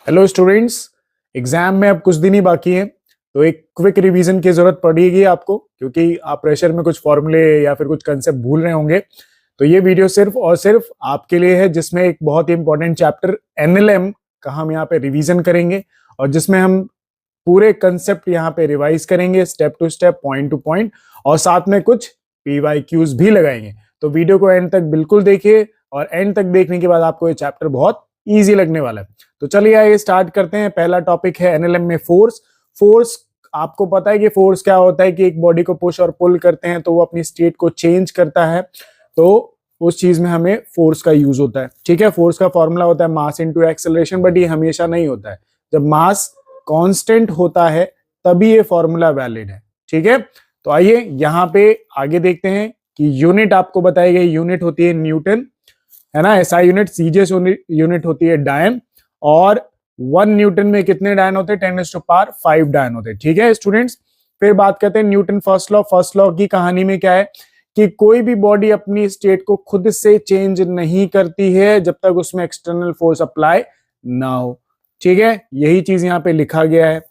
Hello students, exam में अब कुछ दिन ही बाकी हैं, तो एक क्विक रिवीजन की जरूरत पड़ेगी आपको, क्योंकि आप प्रेशर में कुछ फॉर्मूले या फिर कुछ कंसेप्ट भूल रहे होंगे। तो ये वीडियो सिर्फ और सिर्फ आपके लिए है, जिसमें एक बहुत ही इंपॉर्टेंट चैप्टर एनएलएम का हम यहाँ पे रिवीजन करेंगे और जिसमें हम पूरे कंसेप्ट यहाँ पे रिवाइज करेंगे step to step, point to point, और साथ में कुछ पीवाईक्यूज भी लगाएंगे। तो वीडियो को एंड तक बिल्कुल देखिए और एंड तक देखने के बाद आपको ये चैप्टर बहुत इजी लगने वाला है। तो चलिए आइए स्टार्ट करते हैं। पहला टॉपिक है एनएलएम में फोर्स। फोर्स, आपको पता है कि फोर्स क्या होता है, कि एक बॉडी को पुश और पुल करते हैं तो वो अपनी स्टेट को चेंज करता है, तो उस चीज में हमें फोर्स का यूज होता है। ठीक है, फोर्स का फॉर्मूला होता है मास इनटू एक्सेलरेशन, बट ये हमेशा नहीं होता है। जब मास कांस्टेंट होता है तभी ये फॉर्मूला वैलिड है। ठीक है, तो आइए यहाँ पे आगे देखते हैं कि यूनिट आपको बताई गई यूनिट होती है न्यूटन, है ना। एसआई यूनिट, सीजीएस यूनिट होती है डायन, और 1 न्यूटन में कितने डायन होते हैं? 10⁵ डायन होते हैं। ठीक है स्टूडेंट्स, फिर बात करते हैं Newton first law. First law की कहानी में क्या है कि कोई भी बॉडी अपनी स्टेट को खुद से चेंज नहीं करती है जब तक उसमें एक्सटर्नल फोर्स अप्लाई ना हो। ठीक है, यही चीज यहाँ पे लिखा गया है।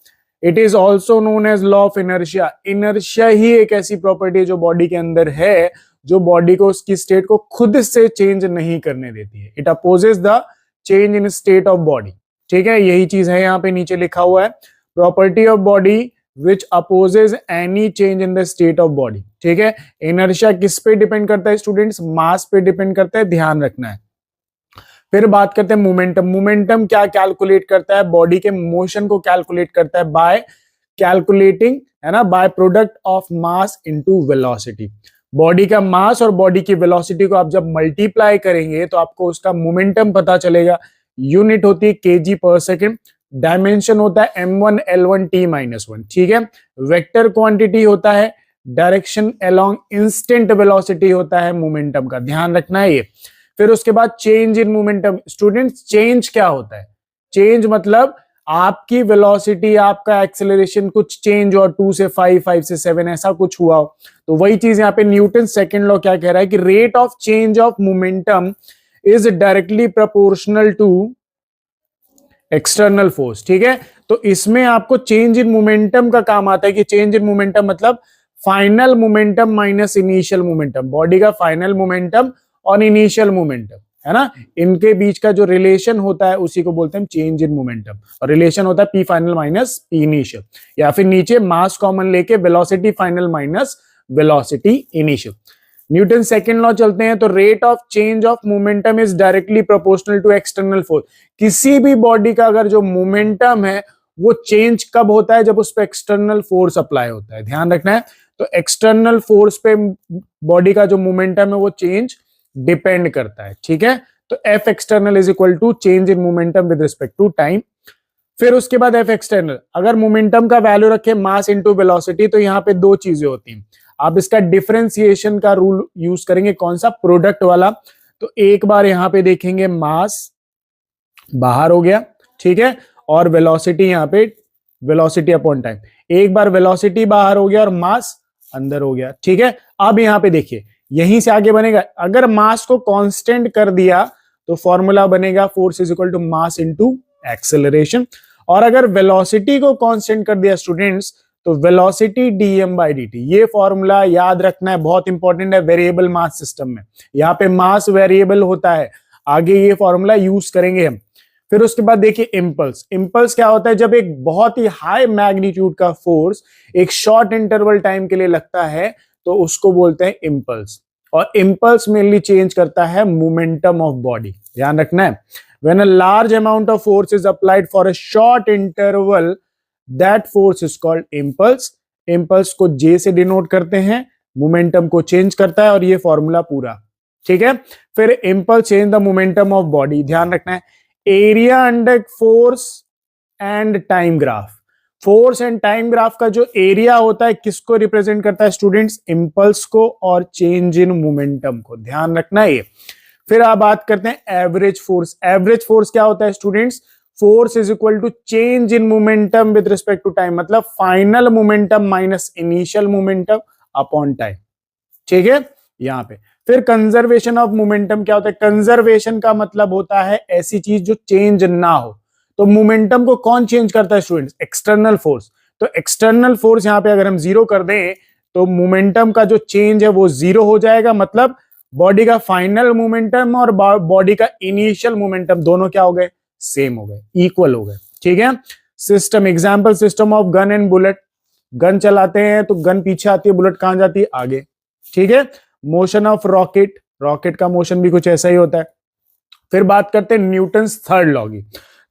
It is also known as law of inertia. Inertia ही एक ऐसी प्रॉपर्टी जो बॉडी के अंदर है, जो बॉडी को उसकी स्टेट को खुद से चेंज नहीं करने देती है। It opposes the change in state of body. ठीक है, यही चीज है यहाँ पे नीचे लिखा हुआ है, property of body which opposes any change in the state of body. ठीक है, इनर्शिया किस पे डिपेंड करता है स्टूडेंट्स? मास पे डिपेंड करता है, ध्यान रखना है। फिर बात करते हैं मोमेंटम। मोमेंटम क्या कैलकुलेट करता है? बॉडी के मोशन को कैलकुलेट करता है बाय कैलकुलेटिंग, है ना, by product of mass into velocity. Body का मास और बॉडी की वेलोसिटी को आप जब मल्टीप्लाई करेंगे तो आपको उसका मोमेंटम पता चलेगा। यूनिट होती है केजी पर सेकेंड, डायमेंशन होता है m1 l1 t-1। ठीक है, वेक्टर क्वांटिटी होता है, डायरेक्शन अलोंग इंस्टेंट वेलोसिटी होता है मोमेंटम का, ध्यान रखना है ये। फिर उसके बाद change in momentum. Students, change क्या होता है? चेंज मतलब आपकी वेलोसिटी, आपका एक्सेलरेशन कुछ चेंज हुआ, 2 से 5, 5 से 7, ऐसा कुछ हुआ हो। तो वही चीज यहाँ पे न्यूटन सेकंड लॉ क्या कह रहा है कि rate of change of momentum is directly proportional to external force. ठीक है, तो इसमें आपको चेंज इन मोमेंटम का काम आता है कि चेंज इन मोमेंटम मतलब final momentum minus initial momentum. Body का फाइनल मोमेंटम और इनिशियल मोमेंटम, है ना, इनके बीच का जो रिलेशन होता है उसी को बोलते हैं चेंज इन मोमेंटम। और रिलेशन होता है P final minus P initial, या फिर नीचे मास कॉमन लेके velocity final minus velocity initial. Newton second law चलते हैं, तो rate of change of momentum is directly proportional to external force. किसी भी बॉडी का अगर जो मोमेंटम है वो चेंज कब होता है? जब उस पर एक्सटर्नल फोर्स अप्लाई होता है, ध्यान रखना है। तो एक्सटर्नल फोर्स पे बॉडी का जो मोमेंटम है वो चेंज डिपेंड करता है। ठीक है, तो F external is equal to change in momentum with respect to time. फिर उसके बाद एफ एक्सटर्नल, अगर मोमेंटम का वैल्यू रखे मास इनटू वेलोसिटी, तो यहाँ पे दो चीजें होती हैं। आप इसका डिफरेंशिएशन का रूल यूज करेंगे, कौन सा? प्रोडक्ट वाला। तो एक बार यहाँ पे देखेंगे मास बाहर हो गया, ठीक है, और वेलोसिटी यहाँ पे वेलोसिटी अपॉन टाइम। एक बार वेलोसिटी बाहर हो गया और मास अंदर हो गया। ठीक है, अब यहाँ पे देखिए यहीं से आगे बनेगा, अगर मास को कांस्टेंट कर दिया तो फॉर्मूला बनेगा force is equal to mass into acceleration, और अगर वेलोसिटी को कांस्टेंट कर दिया स्टूडेंट्स तो वेलोसिटी dm by dt। ये फॉर्मूला याद रखना है, बहुत इंपॉर्टेंट है वेरिएबल मास सिस्टम में। यहाँ पे मास वेरिएबल होता है, आगे ये फॉर्मूला यूज करेंगे हम। फिर उसके बाद देखिए इंपल्स। इंपल्स क्या होता है? जब एक बहुत ही हाई मैग्नीट्यूड का फोर्स एक शॉर्ट इंटरवल टाइम के लिए लगता है तो उसको बोलते हैं इंपल्स। और इंपल्स मेनली चेंज करता है मोमेंटम ऑफ बॉडी, ध्यान रखना है। When a large amount of force is applied for a short interval, that force is called impulse. Impulse को जे से डिनोट करते हैं, मोमेंटम को चेंज करता है, और ये फॉर्मूला पूरा। ठीक है, फिर impulse change the momentum of body, ध्यान रखना है। Area under force and time graph. Force and time graph का जो एरिया होता है किसको रिप्रेजेंट करता है स्टूडेंट्स? इंपल्स को और चेंज इन मोमेंटम को, ध्यान रखना है ये। फिर आप बात करते हैं एवरेज फोर्स। एवरेज फोर्स क्या होता है students? Force is equal to change in momentum with respect to time, मतलब final momentum minus initial momentum upon time. ठीक है, यहां पे फिर कंजर्वेशन ऑफ मोमेंटम क्या होता है? कंजर्वेशन का मतलब होता है ऐसी चीज जो चेंज ना हो। तो मोमेंटम को कौन चेंज करता है स्टूडेंट्स? External force. तो एक्सटर्नल फोर्स यहां पे अगर हम जीरो कर दें तो मोमेंटम का जो चेंज है वो जीरो हो जाएगा, मतलब बॉडी का फाइनल मोमेंटम और बॉडी का इनिशियल मोमेंटम दोनों क्या हो गए? सेम हो गए, इक्वल हो गए। ठीक है। System example, system of gun and bullet. Gun चलाते हैं तो गन पीछे आती है, बुलेट कहां जाती है? आगे। ठीक है। मोशन ऑफ रॉकेट, रॉकेट का मोशन भी कुछ ऐसा ही होता है। फिर बात करते हैं न्यूटन्स थर्ड लॉ की।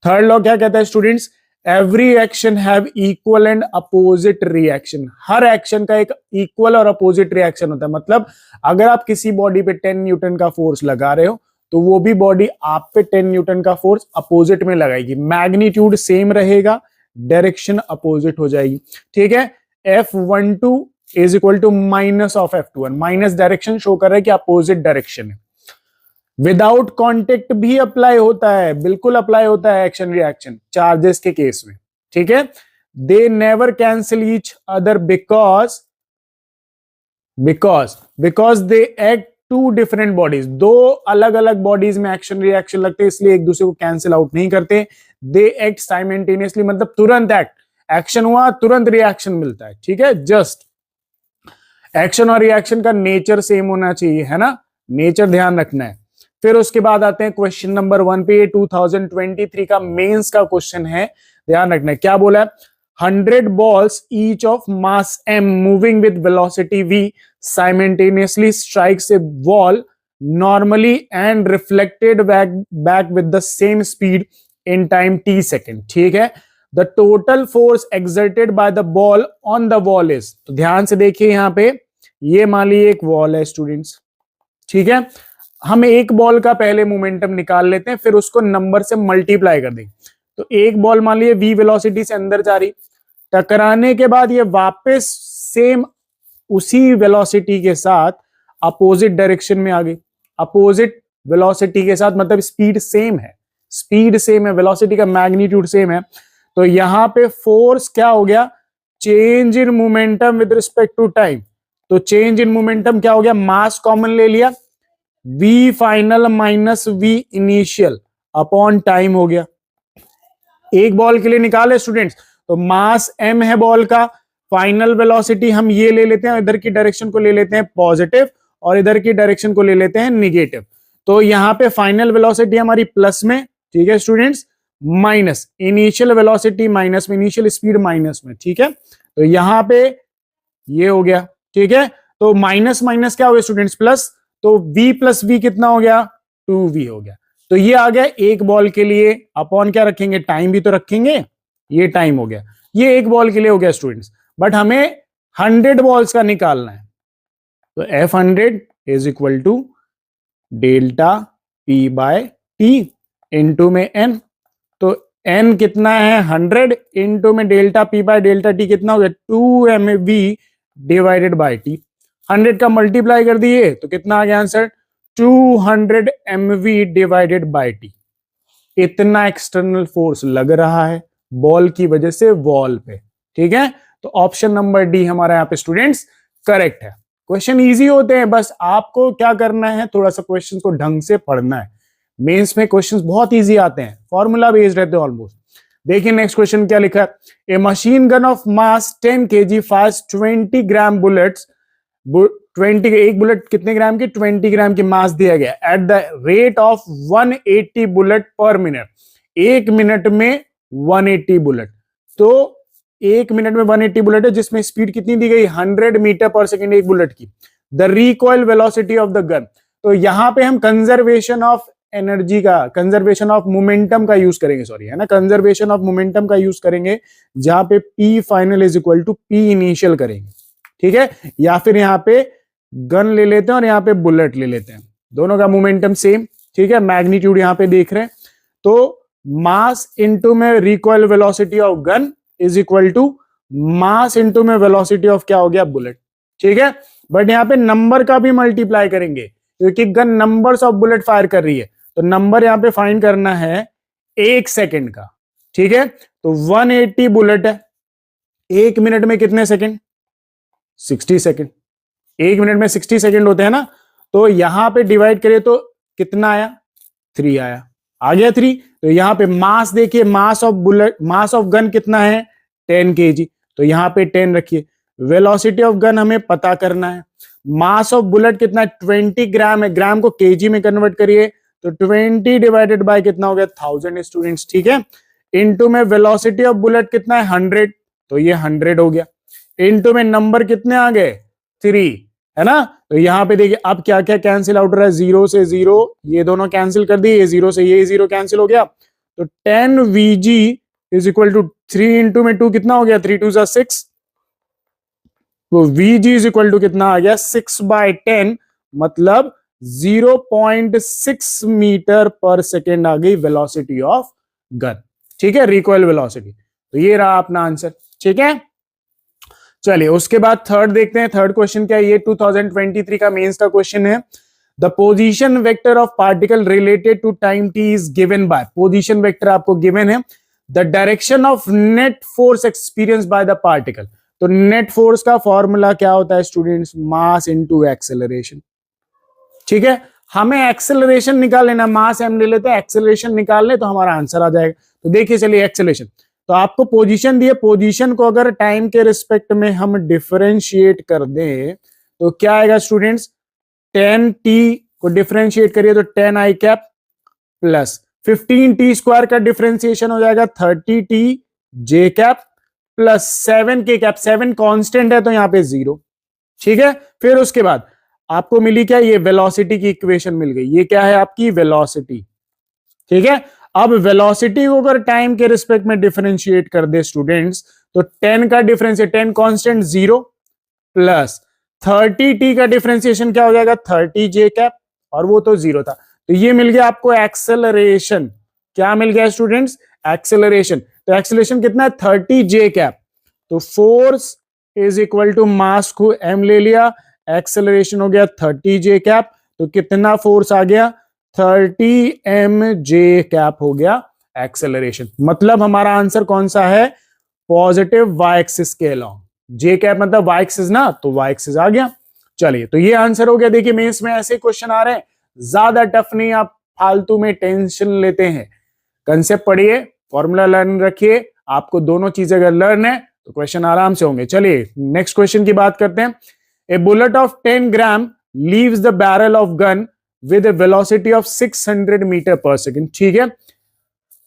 थर्ड लॉ क्या कहता है students? Every action have equal and opposite reaction. Her action का एक इक्वल और अपोजिट रिएक्शन होता है। मतलब अगर आप किसी बॉडी पे 10 न्यूटन का फोर्स लगा रहे हो तो वो भी बॉडी आप पे 10 न्यूटन का फोर्स अपोजिट में लगाएगी। मैग्नीट्यूड सेम रहेगा, डायरेक्शन अपोजिट हो जाएगी। ठीक है। F12 is equal to minus of F21। Minus direction show कर रहा है कि अपोजिट डायरेक्शन है। विदाउट कॉन्टेक्ट भी अप्लाई होता है, बिल्कुल अप्लाई होता है एक्शन रिएक्शन चार्जेस के केस में। ठीक है। They never cancel each other because they act two different bodies. दो अलग अलग बॉडीज में एक्शन रिएक्शन लगते हैं, इसलिए एक दूसरे को कैंसिल आउट नहीं करते। दे एक्ट साइमल्टेनियसली, मतलब तुरंत एक्शन हुआ तुरंत रिएक्शन मिलता है। ठीक है। जस्ट एक्शन और रिएक्शन का नेचर सेम होना चाहिए, है ना, नेचर ध्यान रखना है। फिर उसके बाद आते हैं क्वेश्चन नंबर 1 पे। 2023 का मेंस का क्वेश्चन है, ध्यान रखना है। क्या बोला है? 100 balls each of mass m moving with velocity v simultaneously strikes a wall normally and reflected back with the same speed in time t second. ठीक है। The total force exerted by the ball on the wall is, तो ध्यान से देखिए यहां पे, ये मान लीजिए एक वॉल है स्टूडेंट्स। ठीक है। हम एक बॉल का पहले मोमेंटम निकाल लेते हैं, फिर उसको नंबर से मल्टीप्लाई कर देंगे। तो एक बॉल मान लीजिए v वेलोसिटी से अंदर जा रही, टकराने के बाद ये वापस सेम उसी वेलोसिटी के साथ अपोजिट डायरेक्शन में आ गई। अपोजिट वेलोसिटी के साथ मतलब स्पीड सेम है, स्पीड सेम है, वेलोसिटी का मैग्नीट्यूड सेम है। तो यहां पे फोर्स क्या हो गया? Change in momentum with respect to time. तो चेंज इन मोमेंटम क्या हो गया? मास कॉमन ले लिया, v final minus v initial upon time हो गया। एक बॉल के लिए निकाले स्टूडेंट्स, तो मास m है बॉल का, फाइनल वेलोसिटी हम ये ले लेते हैं, इधर की डायरेक्शन को ले लेते हैं पॉजिटिव और इधर की डायरेक्शन को ले लेते हैं निगेटिव। तो यहां पे फाइनल वेलोसिटी हमारी प्लस में, ठीक है students, minus initial velocity minus में, इनिशियल स्पीड माइनस में। ठीक है। तो यहां पे ये हो गया। ठीक है। तो माइनस माइनस क्या हो गया स्टूडेंट्स? प्लस। तो v प्लस v कितना हो गया? 2v हो गया। तो ये आ गया एक बॉल के लिए, अपॉन क्या रखेंगे? टाइम भी तो रखेंगे, ये टाइम हो गया। ये एक बॉल के लिए हो गया स्टूडेंट्स, बट हमें 100 बॉल्स का निकालना है। तो F100 is equal to delta P by T into में n। तो n कितना है? 100 इंटू में delta P by delta T कितना हो गया? 2mv divided by T। 100 का मल्टीप्लाई कर दिए तो कितना आ गया answer? 200 mv divided by T। इतना एक्सटर्नल फोर्स लग रहा है बॉल की वजह से वॉल पे। ठीक है। तो ऑप्शन नंबर डी हमारा यहाँ पे स्टूडेंट्स करेक्ट है। क्वेश्चन इजी होते हैं, बस आपको क्या करना है, थोड़ा सा क्वेश्चन को ढंग से पढ़ना है। मेंस में क्वेश्चंस बहुत इजी आते हैं, फॉर्मूला बेस्ड रहते हैं ऑलमोस्ट। देखिए नेक्स्ट क्वेश्चन क्या लिखा है? A machine gun of mass 10 kg fires 20 gram bullets. 20 एक बुलेट कितने ग्राम की? 20 ग्राम की मास दिया गया at the rate of 180 bullet पर मिनट। एक मिनट में 180 बुलेट। तो एक मिनट में 180 बुलेट है, जिसमें स्पीड कितनी दी गई? 100 मीटर पर सेकेंड एक बुलेट की। The recoil velocity of the gun. तो यहां पे हम कंजर्वेशन ऑफ एनर्जी का, कंजर्वेशन ऑफ मोमेंटम का यूज करेंगे, सॉरी है ना, कंजर्वेशन ऑफ मोमेंटम का यूज करेंगे, जहां पे P final is equal to P initial करेंगे। ठीक है। या फिर यहां पे गन ले लेते हैं और यहां पे बुलेट ले लेते हैं, दोनों का मोमेंटम सेम। ठीक है। मैग्नीट्यूड यहां पे देख रहे हैं, तो मास इनटू में recoil velocity of gun is equal to mass into में वेलोसिटी ऑफ क्या हो गया? बुलेट। ठीक है। बट यहां पे नंबर का भी मल्टीप्लाई करेंगे, क्योंकि gun numbers of bullet fire कर रही है, तो नंबर यहां पे फाइंड करना है एक सेकंड का। ठीक है। तो 180 बुलेट है, एक मिनट में कितने सेकंड? 60 सेकंड। एक मिनट में 60 सेकंड होते हैं ना, तो यहां पे डिवाइड करिए तो कितना आया? 3 आया। आ गया 3। तो यहाँ पे मास देखिए, मास ऑफ गन कितना है 10 kg, तो यहाँ पे 10 रखिए। वेलोसिटी ऑफ गन हमें पता करना है। मास ऑफ बुलेट कितना है 20 ग्राम है, ग्राम को केजी में कन्वर्ट करिए तो 20 डिवाइडेड बाय कितना हो गया 1000 स्टूडेंट्स, ठीक है। इनटू में वेलोसिटी ऑफ बुलेट कितना है 100, तो ये 100 हो गया। इनटू में नंबर कितने आ गए 3, है ना। तो यहाँ पे देखिए अब क्या क्या कैंसिल आउट रहा है, 0 से 0 ये दोनों कैंसिल कर दिए, ये 0 से ये 0 कैंसिल हो गया। तो 10 VG is equal to 3 into में 2 कितना हो गया 3 2 6, तो VG इज इक्वल टू कितना आ गया 6/10, मतलब 0.6 मीटर पर सेकेंड आ गई वेलोसिटी ऑफ गन, ठीक है, रिकॉइल वेलोसिटी। तो ये रहा अपना आंसर, ठीक है। चलिए उसके बाद थर्ड देखते हैं। थर्ड क्वेश्चन क्या है, ये 2023 का मेंस का क्वेश्चन है। The position vector of particle related to time T is given by, position vector आपको गिवन है, the direction of net force experience by the particle. तो नेट फोर्स का फॉर्मूला क्या होता है स्टूडेंट्स, मास इनटू एक्सेलरेशन, ठीक है। हमें एक्सेलरेशन निकाल लेना, मास एम ले लेते हैं, एक्सेलरेशन निकाल ले तो हमारा आंसर आ जाएगा। तो देखिए चलिए एक्सेलरेशन, तो आपको पोजीशन दिए, पोजीशन को अगर टाइम के रिस्पेक्ट में हम डिफरेंशिएट कर दें तो क्या आएगा स्टूडेंट्स, 10t को डिफरेंशिएट करिए तो 10i cap plus 15t square का डिफरेंशिएशन हो जाएगा 30t j cap plus 7k cap, 7 constant है तो यहाँ पे 0, ठीक है। फिर उसके बाद आपको मिली क्या, ये वेलोसिटी की इक्वेशन मिल गई, ये क्या है आपकी वेलोसिटी, ठीक है। अब वेलोसिटी को अगर टाइम के रिस्पेक्ट में डिफरेंशिएट कर दे स्टूडेंट्स तो 10 का डिफरेंशिएट, 10 कांस्टेंट 0 प्लस 30t का डिफरेंशिएशन क्या हो जाएगा 30j कैप, और वो तो 0 था। तो ये मिल गया आपको एक्सेलरेशन, क्या मिल गया स्टूडेंट्स, एक्सेलरेशन। तो एक्सेलरेशन कितना है 30j कैप, तो force is equal to mass को m ले लिया, एक्सेलरेशन हो गया 30j कैप, तो कितना फोर्स आ गया 30 mj कैप हो गया एक्सेलरेशन। मतलब हमारा आंसर कौन सा है, पॉजिटिव वाई एक्सिस के अलोंग, जे कैप मतलब वाई एक्सिस ना, तो वाई एक्सिस आ गया। चलिए तो ये आंसर हो गया। देखिए मेंस में ऐसे क्वेश्चन आ रहे हैं, ज्यादा टफ नहीं, आप फालतू में टेंशन लेते हैं। कंसेप्ट पढ़िए, फॉर्मूला लर्न रखिए, आपको दोनों चीजें अगर लर्न है तो क्वेश्चन आराम से होंगे। चलिए नेक्स्ट क्वेश्चन की बात करते हैं। A bullet of 10 gram leaves the barrel of gun with a velocity of 600 metre पर सेकेंड, ठीक है।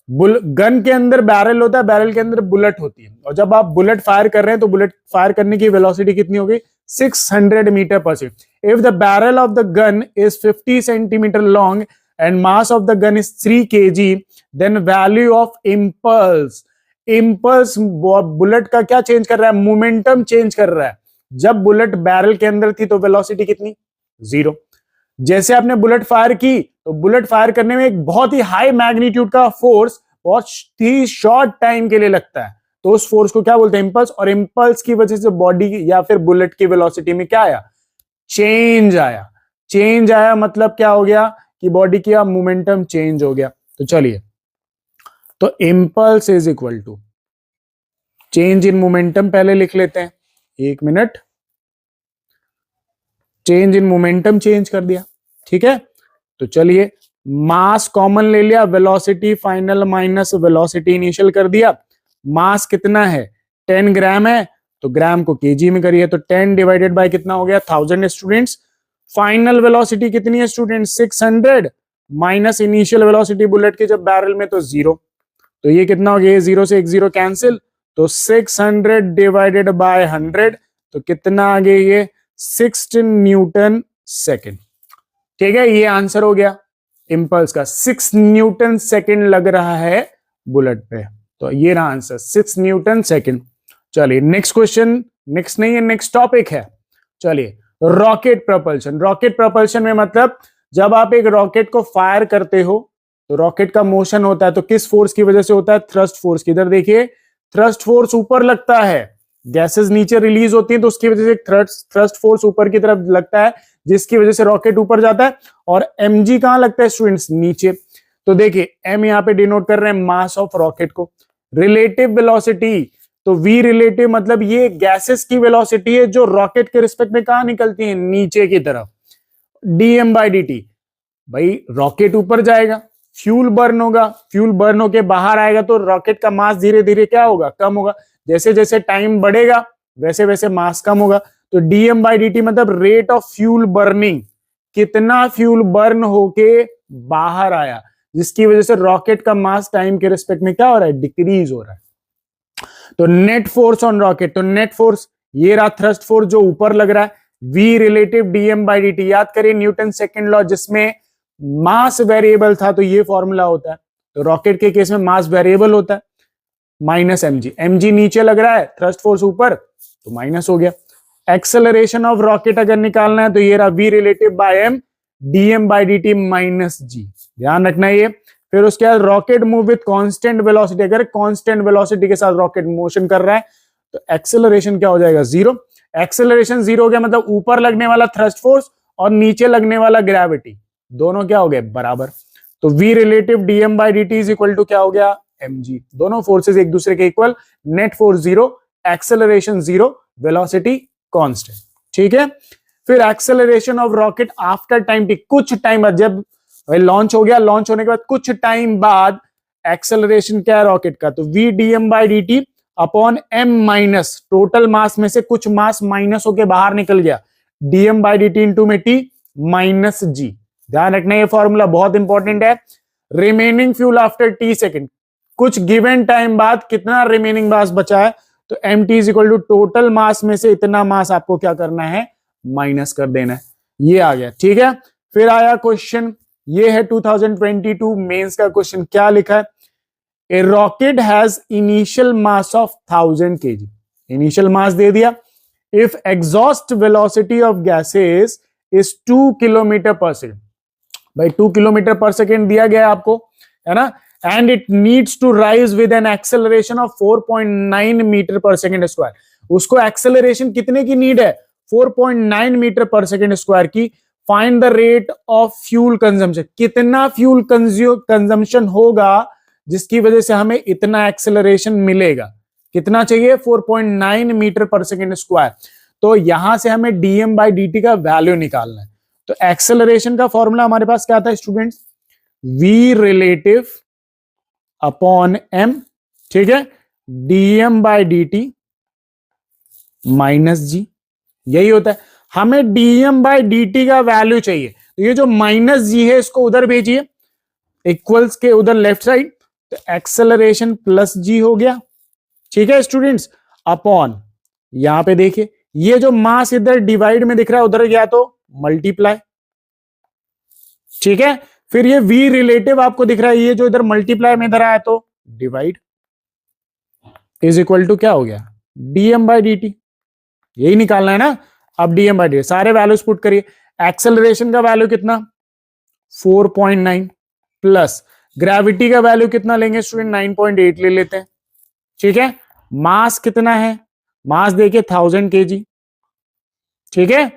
गन के अंदर बैरल होता है, बैरल के अंदर बुलेट होती है, और जब आप बुलेट फायर कर रहे हैं तो बुलेट फायर करने की वेलोसिटी कितनी होगी 600 मीटर पर second. If the barrel of the gun is 50 centimetre long and mass of the gun is 3 kg, then value of impulse, impulse bullet का क्या चेंज कर रहा है, मोमेंटम चेंज कर रहा है। जब बुलेट बैरल के अंदर थी तो वेलोसिटी कितनी 0, जैसे आपने बुलेट फायर की तो बुलेट फायर करने में एक बहुत ही हाई मैग्नीट्यूड का फोर्स बहुत ही शॉर्ट टाइम के लिए लगता है, तो उस फोर्स को क्या बोलते हैं इंपल्स। और इंपल्स की वजह से बॉडी या फिर बुलेट की वेलोसिटी में क्या आया, चेंज आया। चेंज आया मतलब क्या हो गया कि बॉडी का मोमेंटम चेंज हो गया। तो चलिए, तो impulse is equal to change in momentum, पहले लिख लेते हैं, एक minute, change in momentum change कर दिया, ठीक है। तो चलिए मास कॉमन ले लिया, velocity final minus velocity initial कर दिया। मास कितना है 10 ग्राम है, तो ग्राम को केजी में करिए, तो 10 डिवाइडेड बाय कितना हो गया 1000 स्टूडेंट्स। फाइनल वेलोसिटी कितनी है students 600 minus initial velocity bullet के जब बैरल में तो 0, तो ये कितना हो गया 0 से 1 0 कैंसिल, तो 600 डिवाइडेड बाय 100, तो कितना आ गया ये 16 न्यूटन सेकेंड, ठीक है। ये आंसर हो गया इंपल्स का, 6 न्यूटन सेकेंड लग रहा है बुलेट पे, तो ये रहा आंसर 6 न्यूटन सेकेंड। चलिए नेक्स्ट क्वेश्चन, नेक्स्ट नहीं है नेक्स्ट टॉपिक है। चलिए रॉकेट प्रपल्शन, रॉकेट प्रपल्शन में मतलब जब आप एक रॉकेट को फायर करते हो तो रॉकेट का मोशन होता है, तो किस फोर्स की वजह से होता है, थ्रस्ट फोर्स। किधर देखिए, थ्रस्ट फोर्स ऊपर लगता है, गैसेस नीचे रिलीज होती हैं तो उसकी वजह से थ्रस्ट फोर्स ऊपर की तरफ लगता है, जिसकी वजह से रॉकेट ऊपर जाता है। और mg कहां लगता है स्टूडेंट्स, नीचे। तो देखिए m यहां पे डिनोट कर रहे हैं मास ऑफ रॉकेट को। रिलेटिव वेलोसिटी, तो v रिलेटिव मतलब ये गैसेस की वेलोसिटी है जो रॉकेट के रिस्पेक्ट में कहां निकलती है, नीचे की तरफ, dm/dt। भाई रॉकेट ऊपर जाएगा फ्यूल बर्न होगा, फ्यूल बर्न होके बाहर आएगा तो रॉकेट का मास धीरे धीरे क्या होगा, कम होगा। जैसे जैसे टाइम बढ़ेगा वैसे वैसे मास कम होगा। तो dm बाई dt मतलब रेट ऑफ फ्यूल बर्निंग, कितना फ्यूल बर्न होके बाहर आया, जिसकी वजह से रॉकेट का मास टाइम के रिस्पेक्ट में क्या हो रहा है, डिक्रीज हो रहा है। तो नेट फोर्स ऑन रॉकेट, तो नेट फोर्स ये रहा, थ्रस्ट फोर्स जो ऊपर लग रहा है, v relative dm by dt। याद करिए न्यूटन सेकंड लॉ, जिसमें मास वेरिएबल था तो ये फॉर्मूला होता है। तो रॉकेट के केस में मास वेरिएबल होता है, माइनस mg नीचे लग रहा है, थ्रस्ट फोर्स ऊपर, तो माइनस हो गया। एक्सेलरेशन ऑफ रॉकेट अगर निकालना है तो ये रहा v relative by m dm by dt minus g, ध्यान रखना ये। फिर उसके बाद rocket move with constant velocity, अगर कांस्टेंट वेलोसिटी के साथ रॉकेट मोशन कर रहा है तो एक्सेलरेशन क्या हो जाएगा, जीरो। एक्सेलरेशन जीरो हो गया मतलब ऊपर लगने वाला थ्रस्ट फोर्स और नीचे लगने वाला ग्रेविटी दोनों क्या हो गए, बराबर। तो v relative dm by dt is equal to क्या हो गया, mg। दोनों फोर्सेस एक दूसरे के equal, net force zero, acceleration zero, velocity constant, ठीक है। फिर acceleration of rocket after time T, कुछ टाइम बाद, जब लॉन्च हो गया, लॉन्च होने के बाद कुछ टाइम बाद एक्सेलरेशन क्या है रॉकेट का, तो v dm by dt upon m minus, total mass में से कुछ मास माइनस होके बाहर निकल गया, dm बाई dt इंटू में t माइनस g। ध्यान रखना ये फॉर्मूला बहुत इंपॉर्टेंट है। Remaining fuel after t second, कुछ गिवन टाइम बाद कितना रिमेनिंग मास बचा है, तो mt is equal to total mass में से इतना मास आपको क्या करना है, माइनस कर देना है। ये आ गया, ठीक है। फिर आया क्वेश्चन, ये है 2022 मेंस का क्वेश्चन, क्या लिखा है, a rocket has initial mass of 1000 kg, initial mass दे दिया। If exhaust velocity of gases is 2 kilometre per second, भाई 2 किलोमीटर पर सेकेंड दिया गया आपको, है ना, and it needs to rise with an acceleration of 4.9 metre पर second square. उसको एक्सेलरेशन कितने की नीड है, 4.9 मीटर पर सेकेंड स्क्वायर की। Find the rate of fuel consumption, कितना फ्यूल कंजम्पशन होगा जिसकी वजह से हमें इतना एक्सेलरेशन मिलेगा, कितना चाहिए, 4.9 मीटर पर सेकेंड स्क्वायर। तो यहां से हमें dm बाई dt का वैल्यू निकालना है। तो एक्सेलरेशन का फॉर्मूला हमारे पास क्या था students, v relative upon m, ठीक है, dm by dt minus g, यही होता है। हमें dm बाई dt का वैल्यू चाहिए, तो ये जो माइनस g है इसको उधर भेजिए, इक्वल्स के उधर लेफ्ट साइड, तो एक्सेलरेशन प्लस g हो गया, ठीक है स्टूडेंट्स, अपॉन यहां पे देखिए ये जो मास इधर डिवाइड में दिख रहा है उधर गया तो मल्टीप्लाई, ठीक है। फिर ये v रिलेटिव आपको दिख रहा है, ये जो इधर मल्टीप्लाई में इधर आया तो डिवाइड, इज इक्वल टू क्या हो गया, dm बाई dt, यही निकालना है ना। अब dm बाई dt सारे वैल्यूज पुट करिए, एक्सेलरेशन का वैल्यू कितना 4.9 प्लस ग्रेविटी का वैल्यू कितना लेंगे स्टूडेंट, 9.8 ले लेते हैं, ठीक है। मास कितना है, मास देखिए 1000 kg, ठीक है,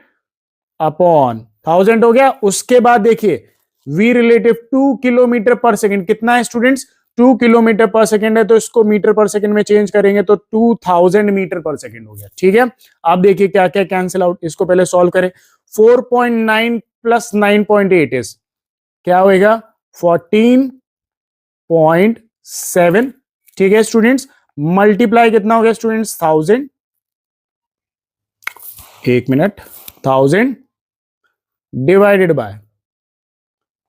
अपॉन 1000 हो गया। उसके बाद देखिए v relative 2 kilometre per second कितना है स्टूडेंट्स, 2 किलोमीटर पर सेकेंड है, तो इसको मीटर पर सेकेंड में चेंज करेंगे तो 2000 मीटर पर सेकेंड हो गया, ठीक है। अब देखिए क्या क्या कैंसिल आउट, इसको पहले सॉल्व करें। 4.9 प्लस 9.8 इज क्या होगा, 14.7, ठीक है स्टूडेंट्स। मल्टीप्लाई कितना हो गया स्टूडेंट्स, 1000, एक मिनट, 1000 डिवाइडेड बाय,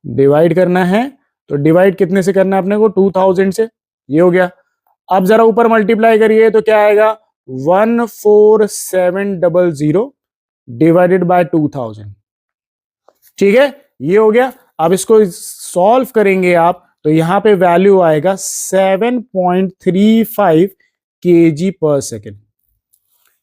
डिवाइड करना है तो डिवाइड कितने से करना है अपने को, 2000 से, ये हो गया। अब जरा ऊपर मल्टीप्लाई करिए तो क्या आएगा, 14700 डिवाइडेड बाय 2000, ठीक है, ये हो गया। अब इसको सॉल्व करेंगे आप तो यहां पे वैल्यू आएगा 7.35 kg पर सेकेंड,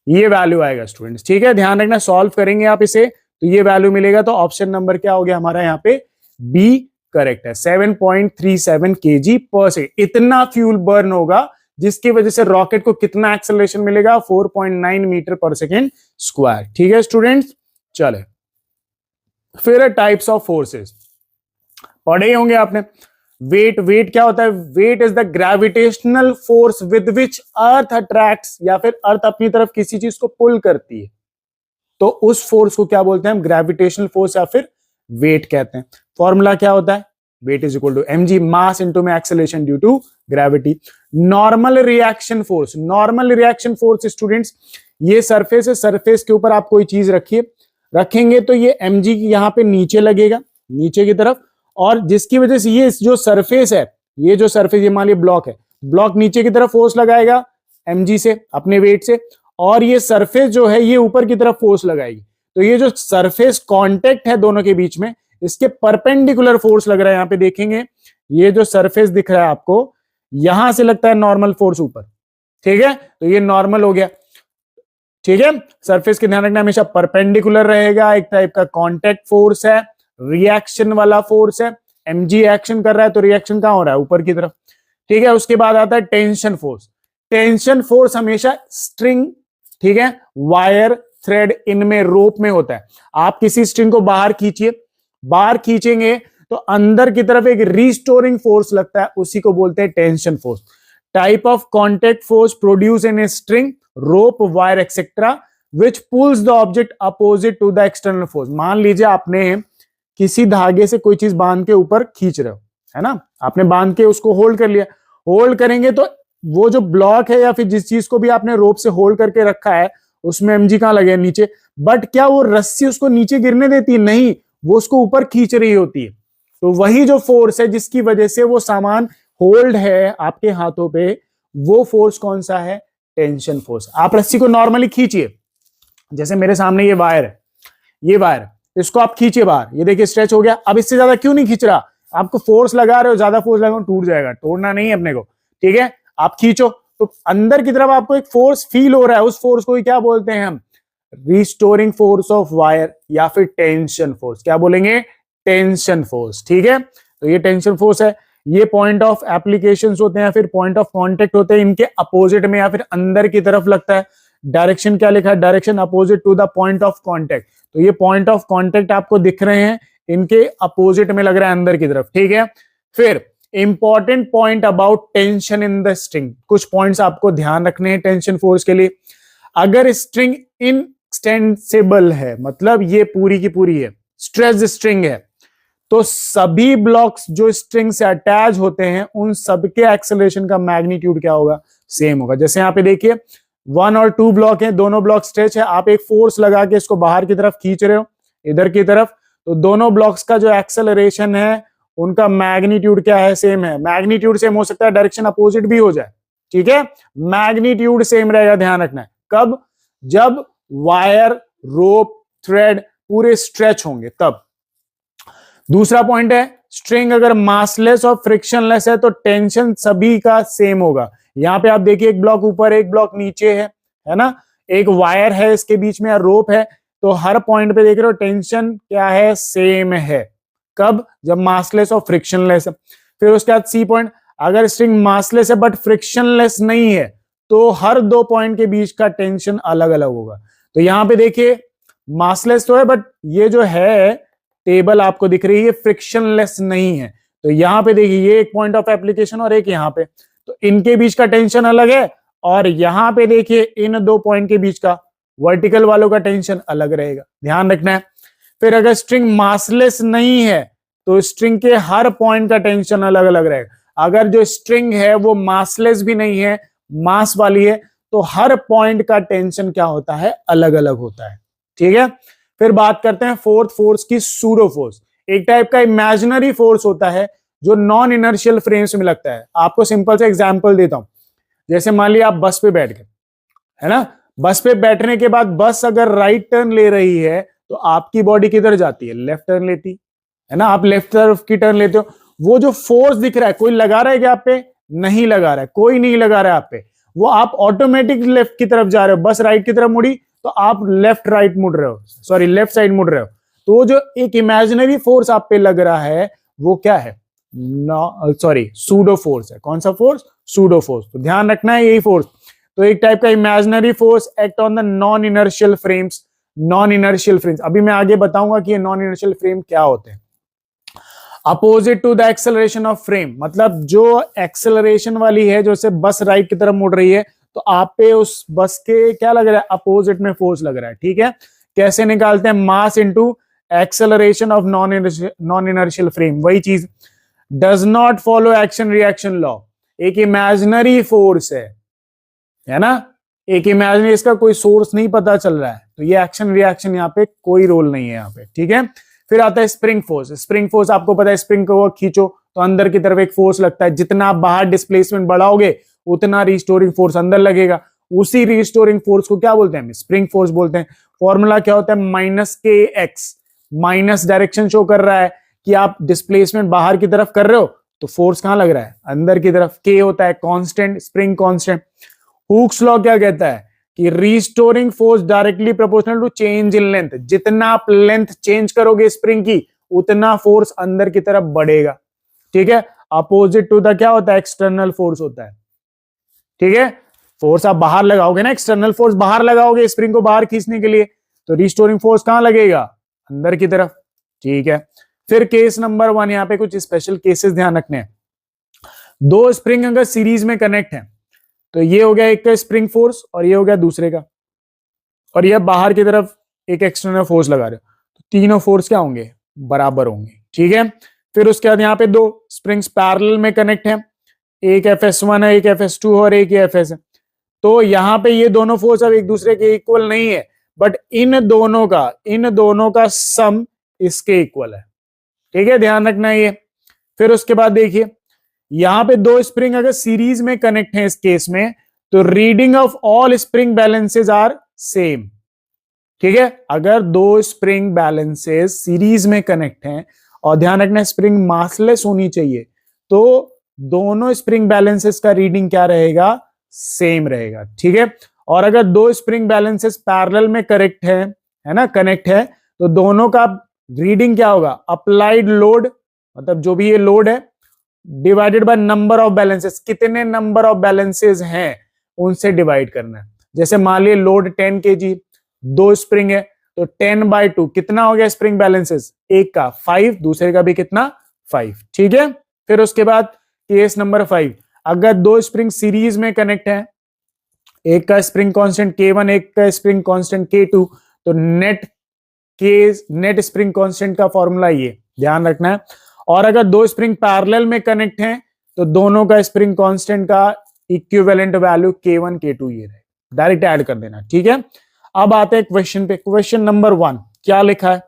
ये वैल्यू आएगा स्टूडेंट्स, ठीक है। ध्यान रखना, सॉल्व करेंगे आप इसे तो ये वैल्यू मिलेगा। तो ऑप्शन नंबर क्या हो गया हमारा यहाँ पे, बी करेक्ट है, 7.37 kg पर सेकेंड। इतना फ्यूल बर्न होगा जिसकी वजह से रॉकेट को कितना एक्सेलरेशन मिलेगा, 4.9 मीटर पर सेकेंड स्क्वायर, ठीक है स्टूडेंट्स। चले फिर टाइप्स ऑफ फोर्सेस पढ़े होंगे आपने। वेट, वेट क्या होता है, weight is the gravitational force with which earth attracts, या फिर अर्थ अपनी तरफ किसी चीज को पुल करती है तो उस फोर्स को क्या बोलते हैं हम, ग्रेविटेशनल फोर्स या फिर वेट कहते हैं। फॉर्मूला क्या होता है, weight is equal to mg, mass into में acceleration due to gravity. Normal reaction force, normal reaction force students, ये सरफेस है, सरफेस के ऊपर आप कोई चीज रखेंगे तो ये mg यहाँ पे नीचे लगेगा, नीचे की तरफ, और जिसकी वजह से ये जो सरफेस है, ये जो सरफेस, ये मान लीजिए ब्लॉक है, ब्लॉक नीचे की तरफ फोर्स लगाएगा mg से, अपने वेट से, और ये सरफेस जो है ये ऊपर की तरफ फोर्स लगाएगी। तो ये जो सरफेस कांटेक्ट है दोनों के बीच में, इसके परपेंडिकुलर फोर्स लग रहा है। यहां पे देखेंगे ये जो सरफेस दिख रहा है आपको, यहां से लगता है नॉर्मल फोर्स ऊपर, ठीक है, तो ये नॉर्मल हो गया, ठीक है। सरफेस के ध्यान रखना हमेशा परपेंडिकुलर रहेगा, एक टाइप का कांटेक्ट फोर्स है, रिएक्शन वाला फोर्स है, mg एक्शन कर रहा है तो रिएक्शन कहां हो रहा है, ऊपर की तरफ, ठीक है। उसके बाद आता है टेंशन फोर्स। टेंशन फोर्स हमेशा स्ट्रिंग, ठीक है, वायर, थ्रेड, इनमें रोप में होता है। आप किसी स्ट्रिंग को बाहर खींचिए, बाहर खींचेंगे तो अंदर की तरफ एक रिस्टोरिंग फोर्स लगता है, उसी को बोलते हैं tension force. Type of contact force produce in a string, rope, wire etcetera which pulls the object opposite to the external force. मान लीजिए आपने किसी धागे से कोई चीज बांध के ऊपर खींच रहे हो, है ना, आपने बांध के उसको होल्ड कर लिया, होल्ड करेंगे तो वो जो ब्लॉक है या फिर जिस चीज को भी आपने रोप से होल्ड करके रखा है, उसमें mg कहां लगे, नीचे, बट क्या वो रस्सी उसको नीचे गिरने देती है, नहीं, वो उसको ऊपर खींच रही होती है। तो वही जो फोर्स है जिसकी वजह से वो सामान होल्ड है आपके हाथों पे, वो फोर्स कौन सा है, टेंशन फोर्स। आप रस्सी को नॉर्मली खींचिए, जैसे मेरे सामने ये वायर है, ये वायर, इसको आप खींचिए बाहर, ये देखिए स्ट्रेच हो गया। अब इससे ज्यादा क्यों नहीं खींच रहा, आपको फोर्स लगा रहे हो, ज्यादा फोर्स लगा टूट जाएगा, तोड़ना नहीं है अपने को, ठीक है। आप खींचो तो अंदर की तरफ आपको एक फोर्स फील हो रहा है, उस फोर्स को क्या बोलते हैं हम, रिस्टोरिंग फोर्स ऑफ वायर, या फिर टेंशन फोर्स। क्या बोलेंगे, टेंशन फोर्स, ठीक है। तो ये टेंशन फोर्स है। ये पॉइंट ऑफ एप्लीकेशंस होते हैं, फिर पॉइंट ऑफ कांटेक्ट होते हैं, इनके अपोजिट में या फिर अंदर की तरफ लगता है। डायरेक्शन क्या लिखा है, direction opposite to the point of contact. तो ये पॉइंट ऑफ कांटेक्ट आपको दिख रहे हैं, इनके अपोजिट में लग रहा है अंदर की तरफ, ठीक है। फिर important point about tension in the string, कुछ पॉइंट्स आपको ध्यान रखने हैं टेंशन फोर्स के लिए। अगर स्ट्रिंग इनएक्सटेंसिबल है, मतलब ये पूरी की पूरी है, स्ट्रेच स्ट्रिंग है, तो सभी ब्लॉक्स जो स्ट्रिंग से अटैच होते हैं उन सबके एक्सेलरेशन का मैग्नीट्यूड क्या होगा, सेम होगा। जैसे यहाँ पे देखिए 1 और 2 ब्लॉक हैं, दोनों ब्लॉक स्ट्रेच है, आप एक फोर्स लगा के इसको बाहर की तरफ खींच रहे हो, इधर की तरफ, तो दोनों ब्लॉक्स का जो एक्सेलरेशन है उनका मैग्नीट्यूड क्या है, सेम है। मैग्नीट्यूड सेम हो सकता है, डायरेक्शन अपोजिट भी हो जाए, ठीक है, मैग्नीट्यूड सेम रहेगा, ध्यान रखना है। कब, जब वायर, रोप, थ्रेड पूरे स्ट्रेच होंगे तब। दूसरा पॉइंट है, स्ट्रिंग अगर मासलेस और फ्रिक्शनलेस है तो टेंशन सभी का सेम होगा। यहां पे आप देखिए एक ब्लॉक ऊपर, एक ब्लॉक नीचे है ना, एक वायर है इसके बीच में, रोप है, तो हर पॉइंट पे देख रहे हो टेंशन क्या है, सेम है। कब, जब मासलेस और फ्रिक्शनलेस है। फिर उसके बाद सी पॉइंट, अगर स्ट्रिंग मासलेस है बट फ्रिक्शनलेस नहीं है तो हर 2 पॉइंट के बीच का टेंशन अलग अलग होगा। तो यहां पे देखिए मासलेस तो है, बट ये जो है टेबल आपको दिख रही है फ्रिक्शनलेस नहीं है, तो यहां पे देखिए ये एक पॉइंट ऑफ एप्लीकेशन और एक यहां पे, तो इनके बीच का टेंशन अलग है, और यहां पे देखिए इन 2 पॉइंट के बीच का, वर्टिकल वालों का टेंशन अलग रहेगा, ध्यान रखना है। फिर अगर स्ट्रिंग मासलेस नहीं है तो स्ट्रिंग के हर पॉइंट का टेंशन अलग अलग रहेगा। अगर जो स्ट्रिंग है वो मासलेस भी नहीं है, मास वाली है, तो हर पॉइंट का टेंशन क्या होता है, अलग अलग होता है, ठीक है। फिर बात करते हैं फोर्थ फोर्स की, सूडो फोर्स। एक टाइप का इमेजिनरी फोर्स होता है जो नॉन इनर्शियल फ्रेम्स में लगता है। आपको सिंपल सा एग्जांपल देता हूं, जैसे मान लिया आप बस पे बैठ गए, है ना, बस पे बैठने के बाद बस अगर राइट टर्न ले रही है तो आपकी बॉडी किधर जाती है, लेफ्ट टर्न लेती है ना, आप लेफ्ट तरफ की टर्न लेते हो। वो जो फोर्स दिख रहा है, कोई लगा रहा है क्या आप पे, नहीं लगा रहा है, कोई नहीं लगा रहा है आप पे, वो आप ऑटोमेटिक लेफ्ट की तरफ जा रहे हो। बस राइट की तरफ मुड़ी तो आप लेफ्ट राइट मुड़ रहे हो, सॉरी लेफ्ट साइड मुड़ रहे हो। तो जो एक इमेजिनरी फोर्स आप पे लग रहा है वो क्या है, सॉरी सूडो फोर्स है। कौन सा फोर्स, सूडो फोर्स। तो ध्यान रखना है यही फोर्स। तो एक टाइप का imaginary force act on the non inertial frames. Non inertial frames अभी मैं आगे बताऊंगा कि ये नॉन इनर्शियल फ्रेम क्या होते हैं। Opposite to the acceleration of frame, मतलब जो एक्सेलरेशन वाली है, जैसे बस राइट की तरफ मुड़ रही है तो आप पे उस बस के क्या लग रहा है, अपोजिट में फोर्स लग रहा है, ठीक है। कैसे निकालते हैं, मास into acceleration of non inertial frame, वही चीज। Does not follow action reaction law, एक इमेजिनरी फोर्स है ना, एक इमेजिनरी, इसका कोई सोर्स नहीं पता चल रहा है, तो ये एक्शन रिएक्शन यहाँ पे कोई रोल नहीं है यहाँ पे, ठीक है। फिर आता है स्प्रिंग फोर्स। स्प्रिंग फोर्स आपको पता है, स्प्रिंग को खींचो तो अंदर की तरफ एक फोर्स लगता है, जितना आप बाहर डिस्प्लेसमेंट बढ़ाओगे उतना रिस्टोरिंग फोर्स अंदर लगेगा, उसी रिस्टोरिंग फोर्स को क्या बोलते हैं, स्प्रिंग फोर्स बोलते हैं। फॉर्मूला क्या होता है, माइनस के एक्स, माइनस डायरेक्शन शो कर रहा है कि आप डिस्प्लेसमेंट बाहर की तरफ कर रहे हो, तो फोर्स कहां लग रहा है, अंदर की तरफ। के होता है constant, spring constant. Hooke's law क्या कहता है कि restoring force directly proportional to change in length, जितना आप लेंथ चेंज करोगे स्प्रिंग की उतना फोर्स अंदर की तरफ बढ़ेगा, ठीक है। अपोजिट टू द क्या होता है, एक्सटर्नल फोर्स होता है, ठीक है। फोर्स आप बाहर लगाओगे ना, एक्सटर्नल फोर्स बाहर लगाओगे स्प्रिंग को बाहर खींचने के लिए, तो रिस्टोरिंग फोर्स कहां लगेगा, अंदर की तरफ, ठीक है। फिर केस नंबर 1, यहां पे कुछ स्पेशल केसेस ध्यान रखने हैं। दो स्प्रिंग अगर सीरीज में कनेक्ट है, तो ये हो गया एक का स्प्रिंग फोर्स और ये हो गया दूसरे का, और ये बाहर की तरफ एक एक्सटर्नल फोर्स लगा रहे हो, तो तीनों फोर्स क्या होंगे, बराबर होंगे, ठीक है। फिर उसके बाद यहाँ पे दो स्प्रिंग्स पैरेलल में कनेक्ट है, एक Fs1 है, एक Fs2 और एक Fs है, तो यहां पे ये दोनों फोर्स अब एक दूसरे के इक्वल नहीं है, बट इन दोनों का सम इसके इक्वल है, ठीक है, ध्यान रखना ये। फिर उसके बाद देखिए, यहां पे दो स्प्रिंग अगर सीरीज में कनेक्ट है इस केस में, तो reading of all spring balances are same, ठीक है। अगर दो स्प्रिंग बैलेंसेस सीरीज में कनेक्ट हैं, और ध्यान रखना स्प्रिंग मासलेस होनी चाहिए, तो दोनों स्प्रिंग बैलेंसेस का रीडिंग क्या रहेगा, सेम रहेगा, ठीक है। और अगर दो स्प्रिंग बैलेंसेस पैरेलल में करेक्ट है ना, कनेक्ट है, तो दोनों का रीडिंग क्या होगा, अप्लाइड लोड, मतलब जो भी ये लोड है, divided by number of balances, कितने नंबर ऑफ बैलेंसेस हैं उनसे डिवाइड करना है। जैसे मान लिया लोड 10 kg, दो स्प्रिंग है, तो 10/2 कितना हो गया स्प्रिंग बैलेंसेस, एक का 5, दूसरे का भी कितना 5, ठीक है। फिर उसके बाद केस नंबर 5, अगर दो स्प्रिंग सीरीज में कनेक्ट है, एक का स्प्रिंग कांस्टेंट K1, एक का स्प्रिंग कांस्टेंट K2, तो नेट स्प्रिंग कांस्टेंट का फॉर्मूला ये ध्यान रखना है। और अगर दो स्प्रिंग पैरेलल में कनेक्ट हैं, तो दोनों का स्प्रिंग कांस्टेंट का इक्विवेलेंट वैल्यू K1 K2 ये रहे, डायरेक्ट ऐड कर देना, ठीक है। अब आते हैं क्वेश्चन पे। क्वेश्चन नंबर 1 क्या लिखा है,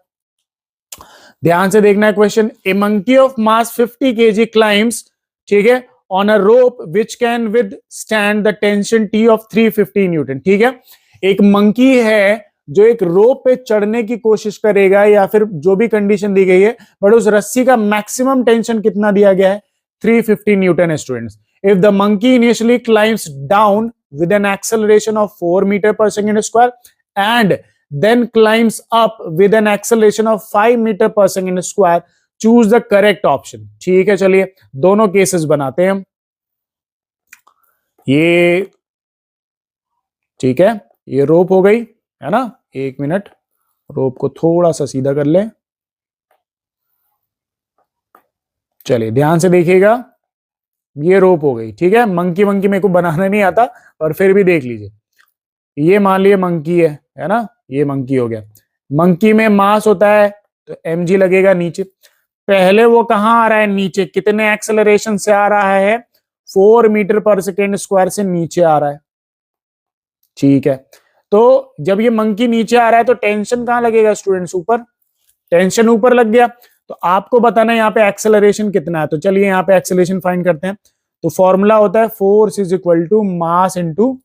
ध्यान से देखना है question. A monkey of mass 50 kg climbs, ठीक है, on a rope which can with stand the tension T of 350 Newton, ठीक है। एक मंकी है जो एक रोप पे चढ़ने की कोशिश करेगा, या फिर जो भी कंडीशन दी गई है, बट उस रस्सी का मैक्सिमम टेंशन कितना दिया गया है, 350 न्यूटन है students. If the monkey initially climbs down with an acceleration of 4 meter per second square and then climbs up with an acceleration of 5 meter per second square, choose the correct option, ठीक है। चलिए दोनों cases बनाते हैं हम, ये ठीक है, ये रोप हो गई है ना, एक मिनट, रोप को थोड़ा सा सीधा कर ले, चलिए ध्यान से देखिएगा, ये रोप हो गई, ठीक है। मंकी मेरे को बनाना नहीं आता, पर फिर भी देख लीजिए, ये मान लिए मंकी है ना, ये मंकी हो गया। मंकी में मास होता है तो mg लगेगा नीचे, पहले वो कहां आ रहा है, नीचे, कितने एक्सेलरेशन से आ रहा है, 4 मीटर पर सेकेंड स्क्वायर से नीचे आ रहा है, ठीक है। तो जब ये मंकी नीचे आ रहा है तो टेंशन कहां लगेगा स्टूडेंट्स, ऊपर, टेंशन ऊपर लग गया, तो आपको बताना है यहाँ पे एक्सेलरेशन कितना है। तो चलिए यहाँ पे एक्सेलरेशन फाइंड करते हैं। तो फॉर्मूला होता है force is equal to mass into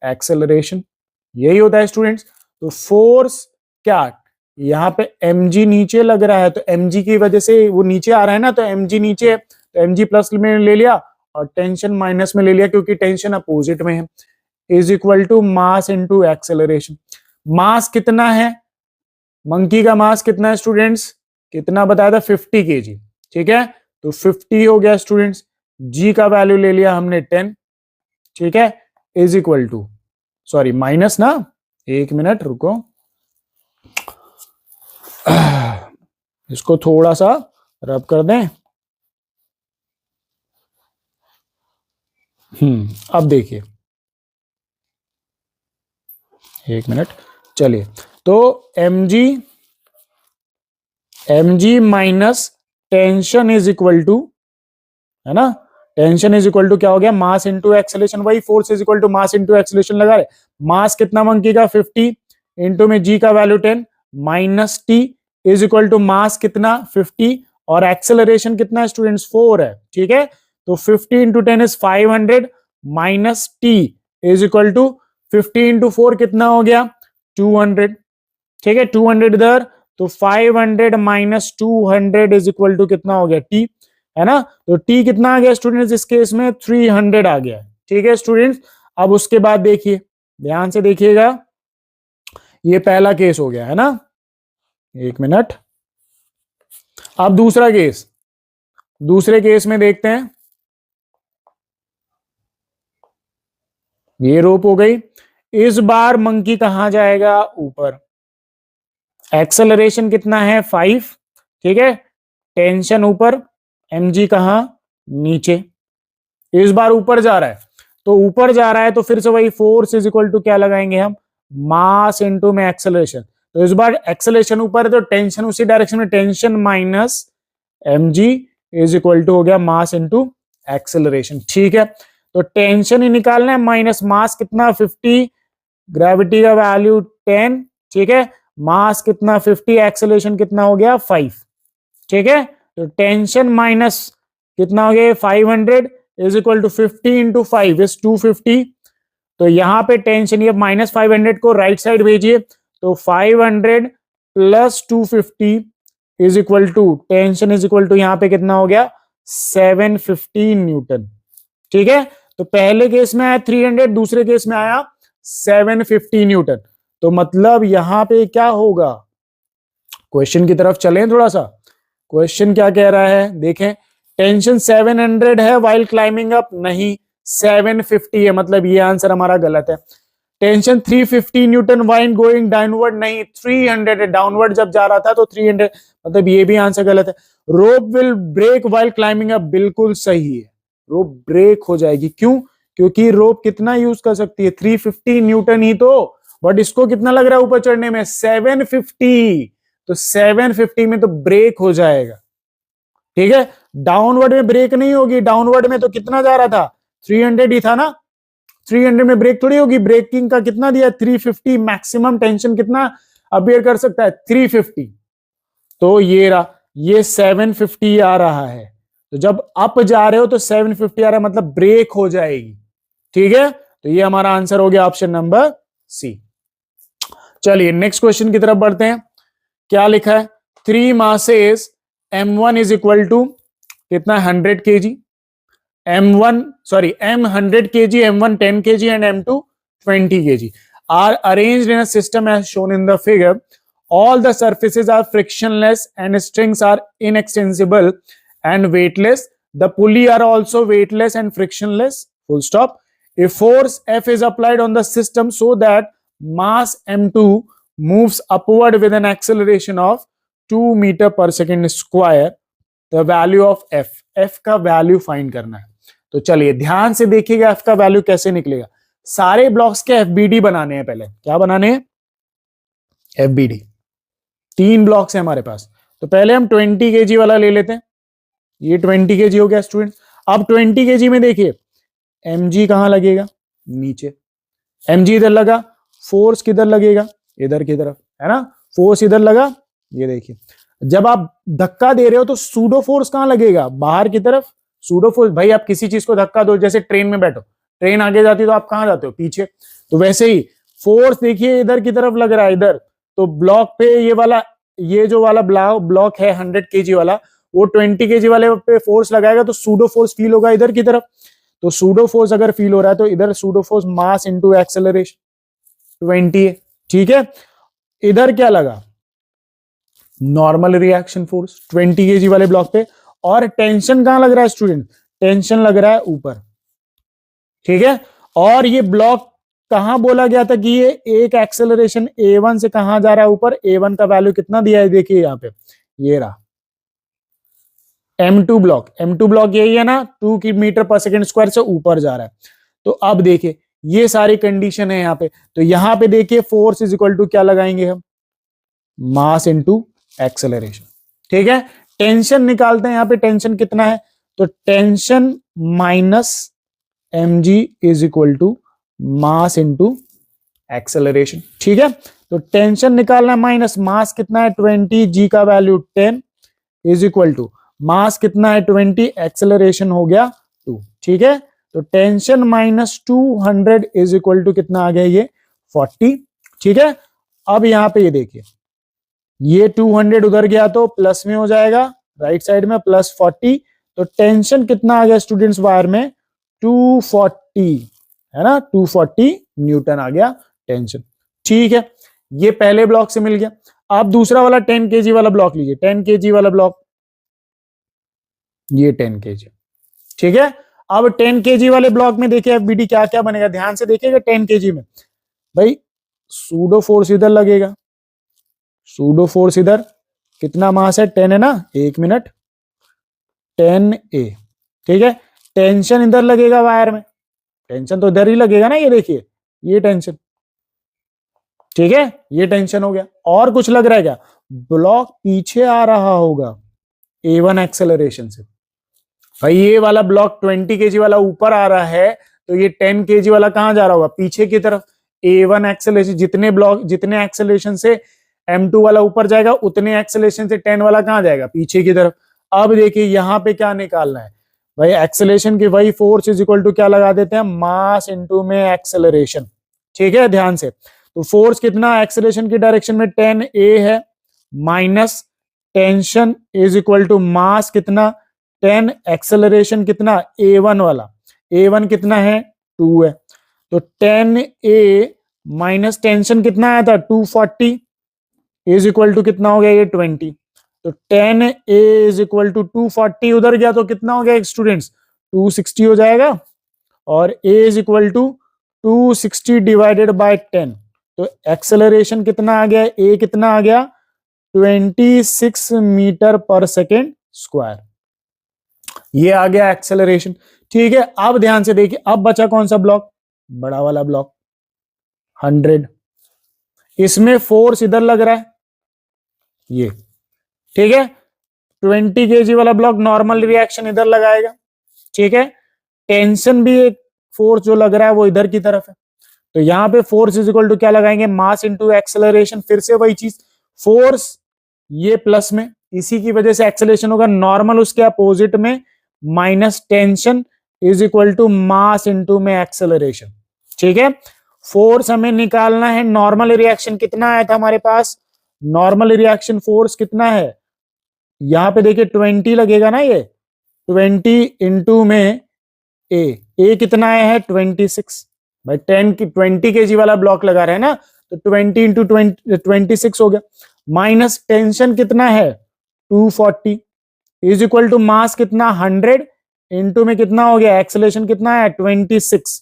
acceleration, यही होता है स्टूडेंट्स। तो फोर्स क्या, यहाँ पे mg नीचे लग रहा है, तो mg की वजह से वो नीचे आ रहा है ना, तो mg नीचे है, तो mg प्लस में ले लिया और टेंशन माइनस में ले लिया, क्योंकि टेंशन अपोजिट में है, is equal to mass into acceleration. Mass कितना है, मंकी का मास कितना है स्टूडेंट्स, कितना बताया था, 50 kg, ठीक है। तो 50 हो गया स्टूडेंट्स, g का वैल्यू ले लिया हमने 10, ठीक है, is equal to, sorry minus ना, एक मिनट रुको, इसको थोड़ा सा रब कर दें, अब देखिए, एक मिनट, चलिए, तो mg minus tension is equal to है ना। टेंशन इज इक्वल टू क्या हो गया, मास इंटू एक्सेलरेशन, वही force is equal to mass into acceleration लगा रहे। मास कितना मंकी का 50 इंटू में जी का value 10 minus T is equal to mass कितना 50 और एक्सेलरेशन कितना स्टूडेंट्स 4 है, ठीक है। तो 50 into 10 is 500 minus T is equal to 50 into 4 कितना हो गया 200, ठीक है। 200 इधर, तो 500 माइनस 200 इज इक्वल टू कितना हो गया टी, है ना। तो टी कितना आ गया स्टूडेंट्स इस केस में 300 आ गया, ठीक है स्टूडेंट्स। अब उसके बाद देखिए, ध्यान से देखिएगा, ये पहला केस हो गया है ना, एक मिनट। अब दूसरा केस, दूसरे केस में देखते हैं, ये रोप हो गई। इस बार मंकी कहां जाएगा, ऊपर। एक्सेलरेशन कितना है 5, ठीक है। टेंशन ऊपर, mg कहां, नीचे। इस बार ऊपर जा रहा है, तो ऊपर जा रहा है तो फिर से वही फोर्स इज इक्वल टू क्या लगाएंगे हम, मास इनटू में एक्सेलरेशन। तो इस बार एक्सेलरेशन ऊपर है तो टेंशन उसी डायरेक्शन में, tension minus mg is equal to हो गया मास इनटू एक्सेलरेशन, ठीक है। तो टेंशन ही निकालना है, माइनस मास कितना 50, ग्रेविटी का वैल्यू 10, ठीक है। मास कितना 50, एक्सेलरेशन कितना हो गया 5, ठीक है। तो टेंशन माइनस कितना हो गया 500 is equal to 50 into 5 is 250। तो यहां पे टेंशन, ये माइनस 500 को राइट साइड भेजिए, तो 500 plus 250 is equal to, tension is equal to यहां पे कितना हो गया 750 न्यूटन, ठीक है। तो पहले केस में आया 300, दूसरे केस में आया 750 न्यूटन। तो मतलब यहां पे क्या होगा, क्वेश्चन की तरफ चलें थोड़ा सा। क्वेश्चन क्या कह रहा है देखें, टेंशन 700 है वाइल क्लाइंबिंग अप, नहीं 750 है, मतलब ये आंसर हमारा गलत है। Tension 350 Newton while going downward, नहीं 300 है, डाउनवर्ड जब जा रहा था तो 300, मतलब ये भी आंसर गलत है। Rope will break while climbing up, बिल्कुल सही है, रोप ब्रेक हो जाएगी। क्यों, क्योंकि रोप कितना यूज कर सकती है 350 न्यूटन ही तो, बट इसको कितना लग रहा है ऊपर चढ़ने में 750, तो 750 में तो ब्रेक हो जाएगा, ठीक है। डाउनवर्ड में ब्रेक नहीं होगी, डाउनवर्ड में तो कितना जा रहा था 300 ही था ना, 300 में ब्रेक थोड़ी होगी। ब्रेकिंग का कितना दिया 350, मैक्सिमम टेंशन कितना अबियर कर सकता है 350, तो ये रहा, ये 750 आ रहा है। तो जब अप जा रहे हो तो 750 आ रहा है, मतलब ब्रेक हो जाएगी, ठीक है। तो ये हमारा आंसर हो गया ऑप्शन नंबर सी। चलिए नेक्स्ट क्वेश्चन की तरफ बढ़ते हैं। क्या लिखा है, 3 masses m1 is equal to कितना 100 kg, m1 sorry m 100 kg, m1 10 kg and m2 20 kg are arranged in a system as shown in the figure. All the surfaces are frictionless and strings are inextensible and weightless. The pulley are also weightless and frictionless. Full stop. If force F is applied on the system so that mass m2 moves upward with an acceleration of 2 meter per second square, the value of f, f का value find करना है। तो चलिए ध्यान से देखिएगा f का value कैसे निकलेगा। सारे ब्लॉक्स के FBD बनाने हैं, पहले क्या बनाने हैं FBD। 3 ब्लॉक्स है हमारे पास, तो पहले हम 20 kg वाला ले लेते हैं, ये 20 kg हो गया स्टूडेंट। अब 20 kg में देखिए mg कहां लगेगा, नीचे, mg इधर लगा, फोर्स किधर लगेगा, इधर की तरफ, है ना, फोर्स इधर लगा। ये देखिए जब आप धक्का दे रहे हो तो सूडो फोर्स कहां लगेगा, बाहर की तरफ। सूडो फोर्स, भाई आप किसी चीज को धक्का दो, जैसे ट्रेन में बैठो, ट्रेन आगे जाती है तो आप कहां जाते हो, पीछे। तो वैसे ही फोर्स देखिए इधर की तरफ लग रहा है, इधर। तो ब्लॉक पे ये वाला, ये जो वाला ब्लॉक है 100 kg वाला, वो 20 kg वाले पे फोर्स लगाएगा तो सूडो फोर्स फील होगा इधर की तरफ। तो सूडो फोर्स अगर फील हो रहा है तो इधर pseudo force mass into acceleration 20 है, ठीक है। इधर क्या लगा, नॉर्मल रिएक्शन फोर्स 20 kg वाले ब्लॉक पे। और टेंशन कहां लग रहा है स्टूडेंट, टेंशन लग रहा है ऊपर, ठीक है। और ये ब्लॉक कहां बोला गया था कि ये एक एक्सेलरेशन a1 से कहां जा रहा है ऊपर, a1 का वैल्यू कितना दिया है देखिए यहां पे, ये रहा m2 ब्लॉक, m2 ब्लॉक यही है ना, 2 मीटर पर सेकेंड स्क्वायर से ऊपर जा रहा है। तो अब देखिए ये सारी कंडीशन है यहाँ पे, तो यहां पे देखिए फोर्स इज इक्वल टू क्या लगाएंगे हम, मास इनटू एक्सेलरेशन, ठीक है। टेंशन निकालते हैं, यहाँ पे टेंशन कितना है, तो tension minus mg is equal to mass into acceleration. ठीक है, तो टेंशन निकालना माइनस मास कितना है 20, जी का value 10 is equal to mass कितना है 20, एक्सेलरेशन हो गया 2। ठीक है, तो tension minus 200 is equal to कितना आ गया ये 40। ठीक है, अब यहां पे ये देखिए, ये 200 उधर गया तो प्लस में हो जाएगा, राइट साइड में प्लस 40। तो टेंशन कितना आ गया स्टूडेंट्स वायर में 240, है ना, 240 न्यूटन आ गया टेंशन। ठीक है, ये पहले ब्लॉक से मिल गया। आप दूसरा वाला 10 kg वाला ब्लॉक लीजिए, 10 kg वाला ब्लॉक, ये 10 kg। ठीक है, अब 10 kg वाले ब्लॉक में देखिए एफबीडी क्या क्या बनेगा, ध्यान से देखिएगा। 10 kg में भाई सूडो फोर्स इधर लगेगा, सूडो फोर्स इधर, कितना मास है 10 है ना, 1 मिनट 10A। ठीक है, टेंशन इधर लगेगा वायर में, टेंशन तो इधर ही लगेगा ना, ये देखिए ये टेंशन। ठीक है, ये टेंशन हो गया। और कुछ लग रहा है क्या, ब्लॉक पीछे आ रहा होगा A1 एक्सेलरेशन से। भाई ये वाला ब्लॉक 20 kg वाला ऊपर आ रहा है, तो ये 10 kg वाला कहां जा रहा होगा, पीछे की तरफ। A1 एक्सेलरेशन, जितने एक्सेलरेशन से M2 वाला ऊपर जाएगा, उतने एक्सेलरेशन से 10 वाला कहां जाएगा, पीछे की तरफ। अब देखिए यहां पे क्या निकालना है भाई, एक्सेलरेशन की वही फोर्स इज इक्वल टू क्या लगा देते हैं, मास इनटू में एक्सेलरेशन। ठीक है, ध्यान से, तो फोर्स कितना एक्सेलरेशन की डायरेक्शन में 10A है, minus tension is equal to mass कितना 10, एक्सेलरेशन कितना A1 वाला, A1 कितना है 2 है, तो 10A माइनस टेंशन कितना आया था 240 इज इक्वल टू कितना हो गया ये 20। तो 10A इज इक्वल टू 240 उधर गया तो कितना हो गया स्टूडेंट्स 260 हो जाएगा, और A is equal to 260 divided by 10। तो एक्सेलरेशन कितना आ गया, A कितना आ गया 26 मीटर पर सेकेंड स्क्वायर, ये आ गया एक्सेलरेशन। ठीक है, अब ध्यान से देखिए, अब बचा कौन सा ब्लॉक, बड़ा वाला ब्लॉक 100, इसमें फोर्स इधर लग रहा है ये। ठीक है, 20 kg वाला ब्लॉक नॉर्मल रिएक्शन इधर लगाएगा। ठीक है, टेंशन भी एक फोर्स जो लग रहा है वो इधर की तरफ है, तो यहां पे फोर्स इज इक्वल टू क्या लगाएंगे, मास इनटू एक्सेलरेशन। फिर से वही चीज, फोर्स ये प्लस में, इसी की वजह से एक्सेलरेशन होगा नॉर्मल, उसके अपोजिट में minus tension is equal to mass into में एक्सेलरेशन। ठीक है, फोर्स हमें निकालना है, नॉर्मल रिएक्शन कितना आया था हमारे पास, नॉर्मल रिएक्शन फोर्स कितना है, यहां पे देखिए 20 लगेगा ना, ये 20 इंटू में ए कितना आया है 26। भाई 20 kg वाला ब्लॉक लगा रहे हैं ना, तो 20 इंटू 26 हो गया, माइनस टेंशन कितना है 240 इज इक्वल टू मास कितना 100 इंटू में कितना हो गया, एक्सेलरेशन कितना है 26।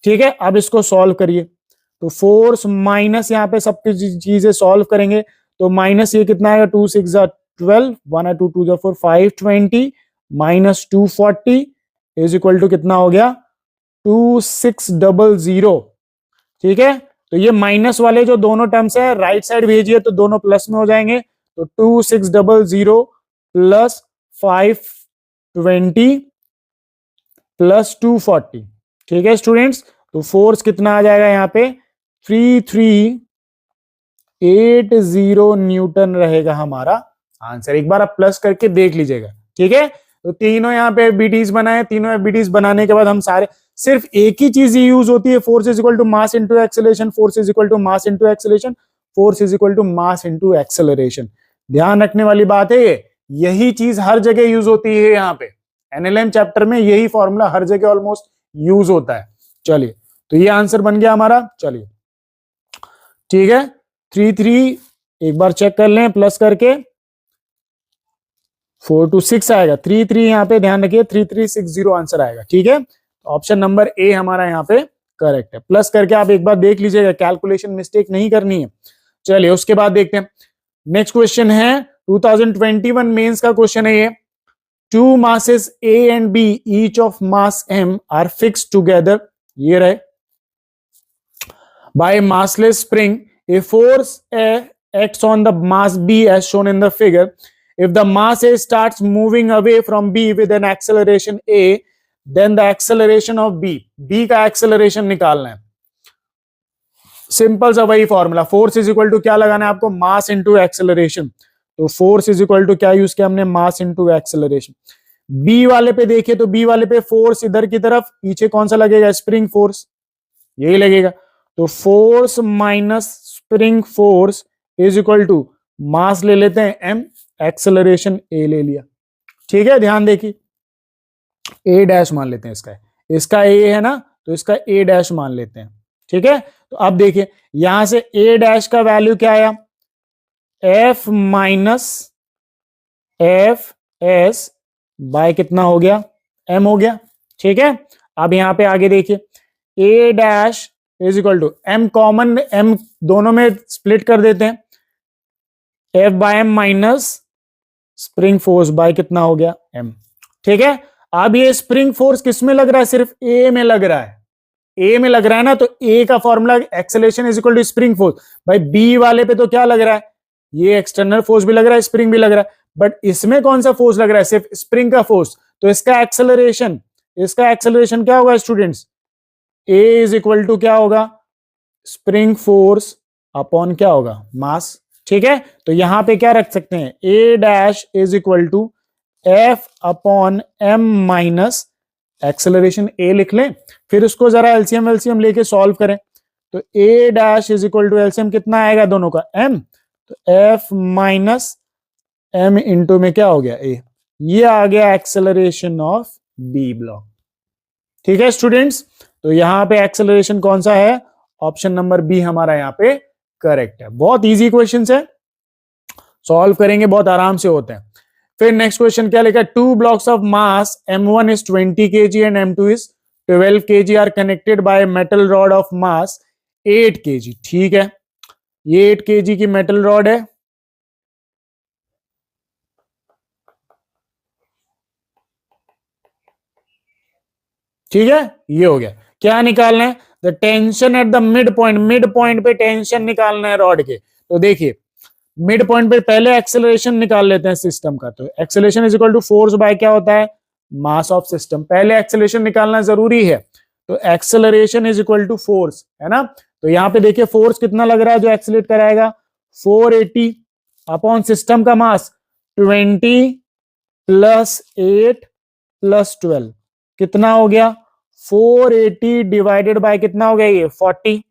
ठीक है, अब इसको सॉल्व करिए, तो फोर्स माइनस यहाँ पे सब चीजें सॉल्व करेंगे, तो माइनस ये कितना आएगा 2 6 12, 1 2 2 4 520 माइनस 240 इज इक्वल टू कितना हो गया 2600। ठीक है, तो ये माइनस वाले जो दोनों टर्म्स है राइट साइड भेजिए तो दोनों प्लस में हो जाएंगे, तो 2600 प्लस 520 प्लस 240। ठीक है स्टूडेंट्स, तो फोर्स कितना आ जाएगा यहाँ पे 3380 न्यूटन रहेगा हमारा आंसर। एक बार आप प्लस करके देख लीजिएगा। ठीक है, तो तीनों यहाँ पे एफबीटीज बनाए, तीनों एफबीटीज बनाने के बाद हम सारे सिर्फ एक ही चीज यूज होती है, force is equal to mass into acceleration, force is equal to mass into acceleration, force is equal to mass into acceleration. ध्यान रखने वाली बात है ये, यही चीज हर जगह यूज होती है, यहाँ पे एनएलएम चैप्टर में यही फॉर्मूला हर जगह ऑलमोस्ट यूज होता है। चलिए, तो ये आंसर बन गया हमारा। चलिए ठीक है, 33 एक बार चेक कर लें प्लस करके, 4 to 6 आएगा, 33 यहाँ पे ध्यान रखिए 3360 आंसर आएगा। ठीक है, ऑप्शन नंबर ए हमारा यहाँ पे करेक्ट है। प्लस करके आप एक बार देख लीजिएगा, कैलकुलेशन मिस्टेक नहीं करनी है। चलिए उसके बाद देखते हैं, नेक्स्ट क्वेश्चन है 2021 मेंस का क्वेश्चन है ये, to masses A and B each of mass M are fixed together, ये रहे, by massless spring, a force A acts on the mass B as shown in the figure, If the mass A starts moving away from B with an acceleration A, then the acceleration of B, B का acceleration निकालना है. Simple सा वही formula, force is equal to क्या लगाना है आपको, mass into acceleration. तो फोर्स इज इक्वल टू क्या यूज किया हमने, मास इनटू एक्सेलरेशन. बी वाले पे देखिए तो बी वाले पे फोर्स इधर की तरफ, पीछे कौन सा लगेगा, स्प्रिंग फोर्स, यही लगेगा. तो force minus spring force is equal to mass ले लेते हैं एम, एक्सेलरेशन ए ले लिया. ठीक है, ध्यान देखिए, ए डैश मान लेते हैं इसका ए है ना, तो इसका ए डैश मान लेते हैं. ठीक है, तो अब देखिए यहां से ए डैश का वैल्यू क्या आया, F minus F S by कितना हो गया, एम हो गया. ठीक है, अब यहां पे आगे देखिए, a dash is equal to M, common M दोनों में स्प्लिट कर देते हैं, F by M minus spring force by कितना हो गया, एम. ठीक है, अब ये स्प्रिंग फोर्स किस में लग रहा है, सिर्फ ए में लग रहा है, ए में लग रहा है ना, तो ए का formula acceleration is equal to spring force. भाई बी वाले पे तो क्या लग रहा है, ये एक्सटर्नल फोर्स भी लग रहा है, स्प्रिंग भी लग रहा है, बट इसमें कौन सा फोर्स लग रहा है, सिर्फ स्प्रिंग का फोर्स. तो इसका एक्सेलरेशन क्या होगा students, A is equal to क्या होगा, स्प्रिंग फोर्स अपॉन क्या होगा, मास. ठीक है, तो यहां पे क्या रख सकते हैं, a dash is equal to F upon M minus acceleration A लिख लें. फिर उसको जरा एलसीएम लेके सॉल्व करें. तो a dash is equal to LCM कितना आएगा दोनों का, एम, तो एफ माइनस एम इंटू में क्या हो गया, ए. ये आ गया एक्सेलरेशन ऑफ बी ब्लॉक. ठीक है स्टूडेंट्स, तो यहां पे एक्सेलरेशन कौन सा है, ऑप्शन नंबर बी हमारा यहां पे करेक्ट है. बहुत इजी क्वेश्चन है, सॉल्व करेंगे बहुत आराम से होते हैं. फिर नेक्स्ट क्वेश्चन क्या लिखा है, 2 blocks of mass m1 is 20 kg and m2 is 12 kg are connected by a metal rod of mass 8 kg. ठीक है, ये 8 kg की मेटल रॉड है. ठीक है, ये हो गया. क्या निकालना है, the tension at the mid point पे टेंशन निकालना है रॉड के. तो देखिए मिड पॉइंट पे पहले एक्सेलरेशन निकाल लेते हैं सिस्टम का. तो acceleration is equal to force by क्या होता है, मास ऑफ सिस्टम. पहले एक्सेलरेशन निकालना जरूरी है, तो acceleration is equal to force है ना. तो यहां पे देखिए फोर्स कितना लग रहा है जो एक्सेलरेट कराएगा, 480 अपॉन सिस्टम का मास 20 प्लस 8 प्लस 12 कितना हो गया, 480 डिवाइडेड बाय कितना हो गया, ये 40,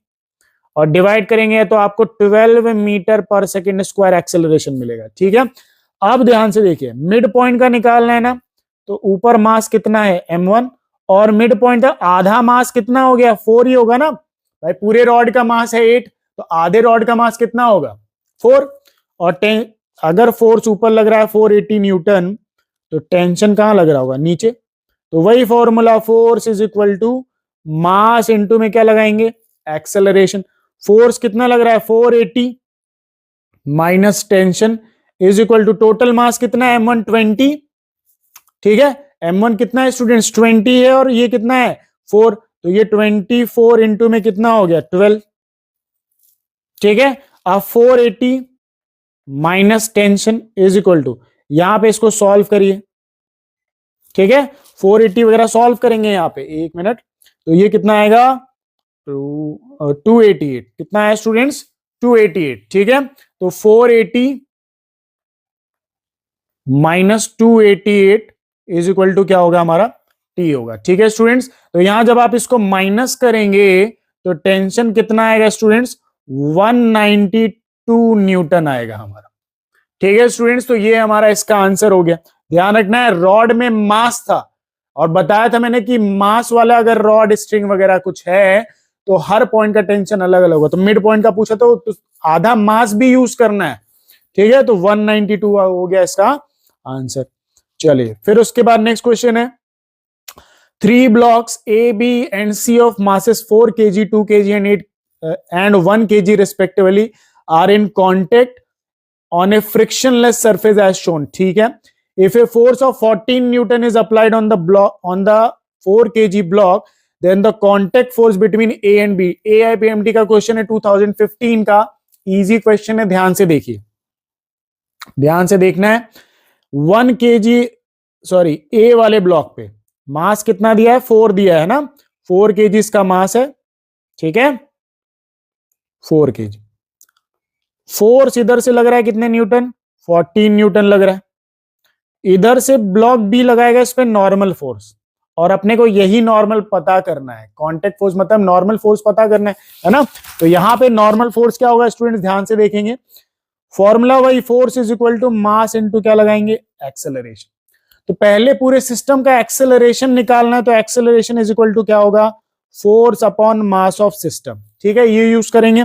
और डिवाइड करेंगे तो आपको 12 मीटर पर सेकेंड स्क्वायर एक्सेलरेशन मिलेगा. ठीक है, अब ध्यान से देखिए मिड पॉइंट का निकालना है ना, तो ऊपर मास कितना है m1 और मिड पॉइंट का आधा मास कितना हो गया, 4 ही होगा ना. भाई पूरे रॉड का मास है 8, तो आधे रॉड का मास कितना होगा, 4. और अगर फोर्स ऊपर लग रहा है 480 न्यूटन, तो टेंशन कहां लग रहा होगा, नीचे. तो वही formula, force is equal to mass into में क्या लगाएंगे, एक्सेलरेशन. फोर्स कितना लग रहा है 480 minus tension is equal to total mass कितना है m1 20. ठीक है, m1 कितना है स्टूडेंट्स, 20 है, और ये कितना है 4, तो ये 24 इंटू में कितना हो गया, 12. ठीक है, अब 480 minus tension is equal to, यहां पे इसको सॉल्व करिए. ठीक है, 480 वगैरह सॉल्व करेंगे यहां पे, एक मिनट. तो ये कितना आएगा, 288 कितना है स्टूडेंट्स, 288. ठीक है, तो 480 माइनस 288 इज इक्वल टू क्या होगा हमारा, टी होगा. ठीक है स्टूडेंट्स, तो यहां जब आप इसको माइनस करेंगे तो टेंशन कितना आएगा स्टूडेंट्स, 192 न्यूटन आएगा हमारा. ठीक है स्टूडेंट्स, तो ये हमारा इसका आंसर हो गया. ध्यान रखना है रॉड में मास था, और बताया था मैंने कि मास वाला अगर रॉड स्ट्रिंग वगैरह कुछ है तो हर पॉइंट का टेंशन अलग अलग होगा. तो मिड पॉइंट का पूछा तो आधा मास भी यूज करना है. ठीक है, तो 192 हो गया इसका आंसर. चलिए फिर उसके बाद नेक्स्ट क्वेश्चन है, 3 blocks A, B and C of masses 4 kg, 2 kg and 8 and 1 kg respectively are in contact on a frictionless surface as shown. ठीक है, if a force of 14 Newton is applied on the 4 kg block, then the contact force between A and B. AIPMT का question है 2015 का, easy question है, ध्यान से देखिए, ध्यान से देखना है. 1 kg, सॉरी ए वाले ब्लॉक पे मास कितना दिया है, 4 दिया है ना, 4 kg इसका मास है, ठीक है, 4 kg। फोर्स इधर से लग रहा है कितने न्यूटन, 14 न्यूटन लग रहा है। इधर से ब्लॉक बी लगाएगा इस पे नॉर्मल फोर्स, और अपने को यही नॉर्मल पता करना है, कांटेक्ट फोर्स मतलब नॉर्मल फोर्स पता करना है ना। तो यहां पे नॉर्मल फोर्स क्या होगा स्टूडेंट्स, ध्यान से देखेंगे, फॉर्मूला वही, force is equal to mass into क्या लगाएंगे, एक्सेलरेशन। तो पहले पूरे सिस्टम का एक्सेलरेशन निकालना है, तो एक्सेलरेशन इज इक्वल टू क्या होगा, force upon mass of system, ठीक है, ये यूज करेंगे।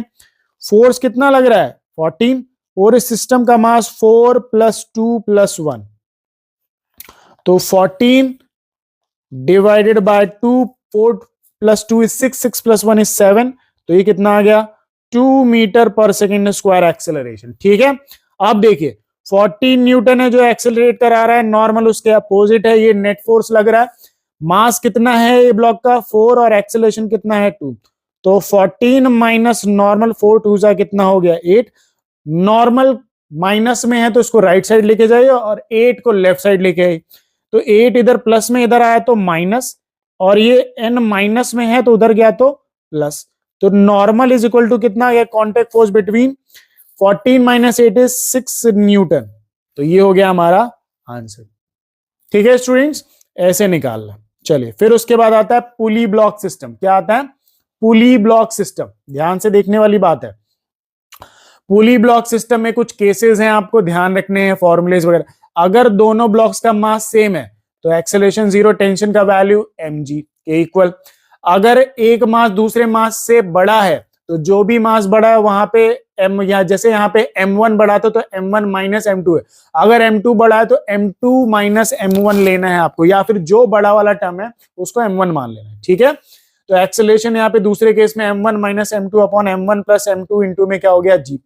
फोर्स कितना लग रहा है 14, और इस सिस्टम का मास 4 + 2 + 1, तो 14 डिवाइडेड बाय 2, 4 + 2 is 6, 6 + 1 is 7, तो ये कितना आ गया, 2 मीटर पर सेकेंड स्क्वायर एक्सेलरेशन, ठीक है। अब देखिए 14 न्यूटन है जो एक्सेलरेट करा रहा है, नॉर्मल उसके अपोजिट है, ये नेट फोर्स लग रहा है। मास कितना है ये ब्लॉक का 4, और एक्सेलरेशन कितना है 2, तो 14 माइनस नॉर्मल, 4 2 जा कितना हो गया 8, नॉर्मल माइनस में है तो इसको राइट साइड लेके जाइए और 8 को लेफ्ट साइड लेके आइए, तो 8 इधर प्लस में इधर आया तो माइनस, और ये n माइनस में है तो उधर गया तो प्लस, तो नॉर्मल इज इक्वल टू कितना आ गया, contact force between 14 - 8 is 6 Newton, तो ये हो गया हमारा आंसर, ठीक है स्टूडेंट्स, ऐसे निकालना। चलिए फिर उसके बाद आता है पुली ब्लॉक सिस्टम, क्या आता है, पुली ब्लॉक सिस्टम, ध्यान से देखने वाली बात है। पुली ब्लॉक सिस्टम में कुछ केसेस हैं आपको ध्यान रखने हैं, फॉर्मूलेज वगैरह। अगर दोनों ब्लॉक्स का मास सेम है तो एक्सेलरेशन 0, टेंशन का वैल्यू mg के इक्वल। अगर एक मास दूसरे मास से बड़ा है तो जो भी मास बड़ा है वहां पे m, या जैसे यहाँ पे m1 बड़ा था तो m1 - m2 है, अगर m2 बड़ा है तो m2 - m1 लेना है आपको, या फिर जो बड़ा वाला टर्म है उसको m1 मान लेना है, ठीक है। तो एक्सेलरेशन यहाँ पे दूसरे केस में m1 - m2 upon m1 + m2 into में क्या हो गया g।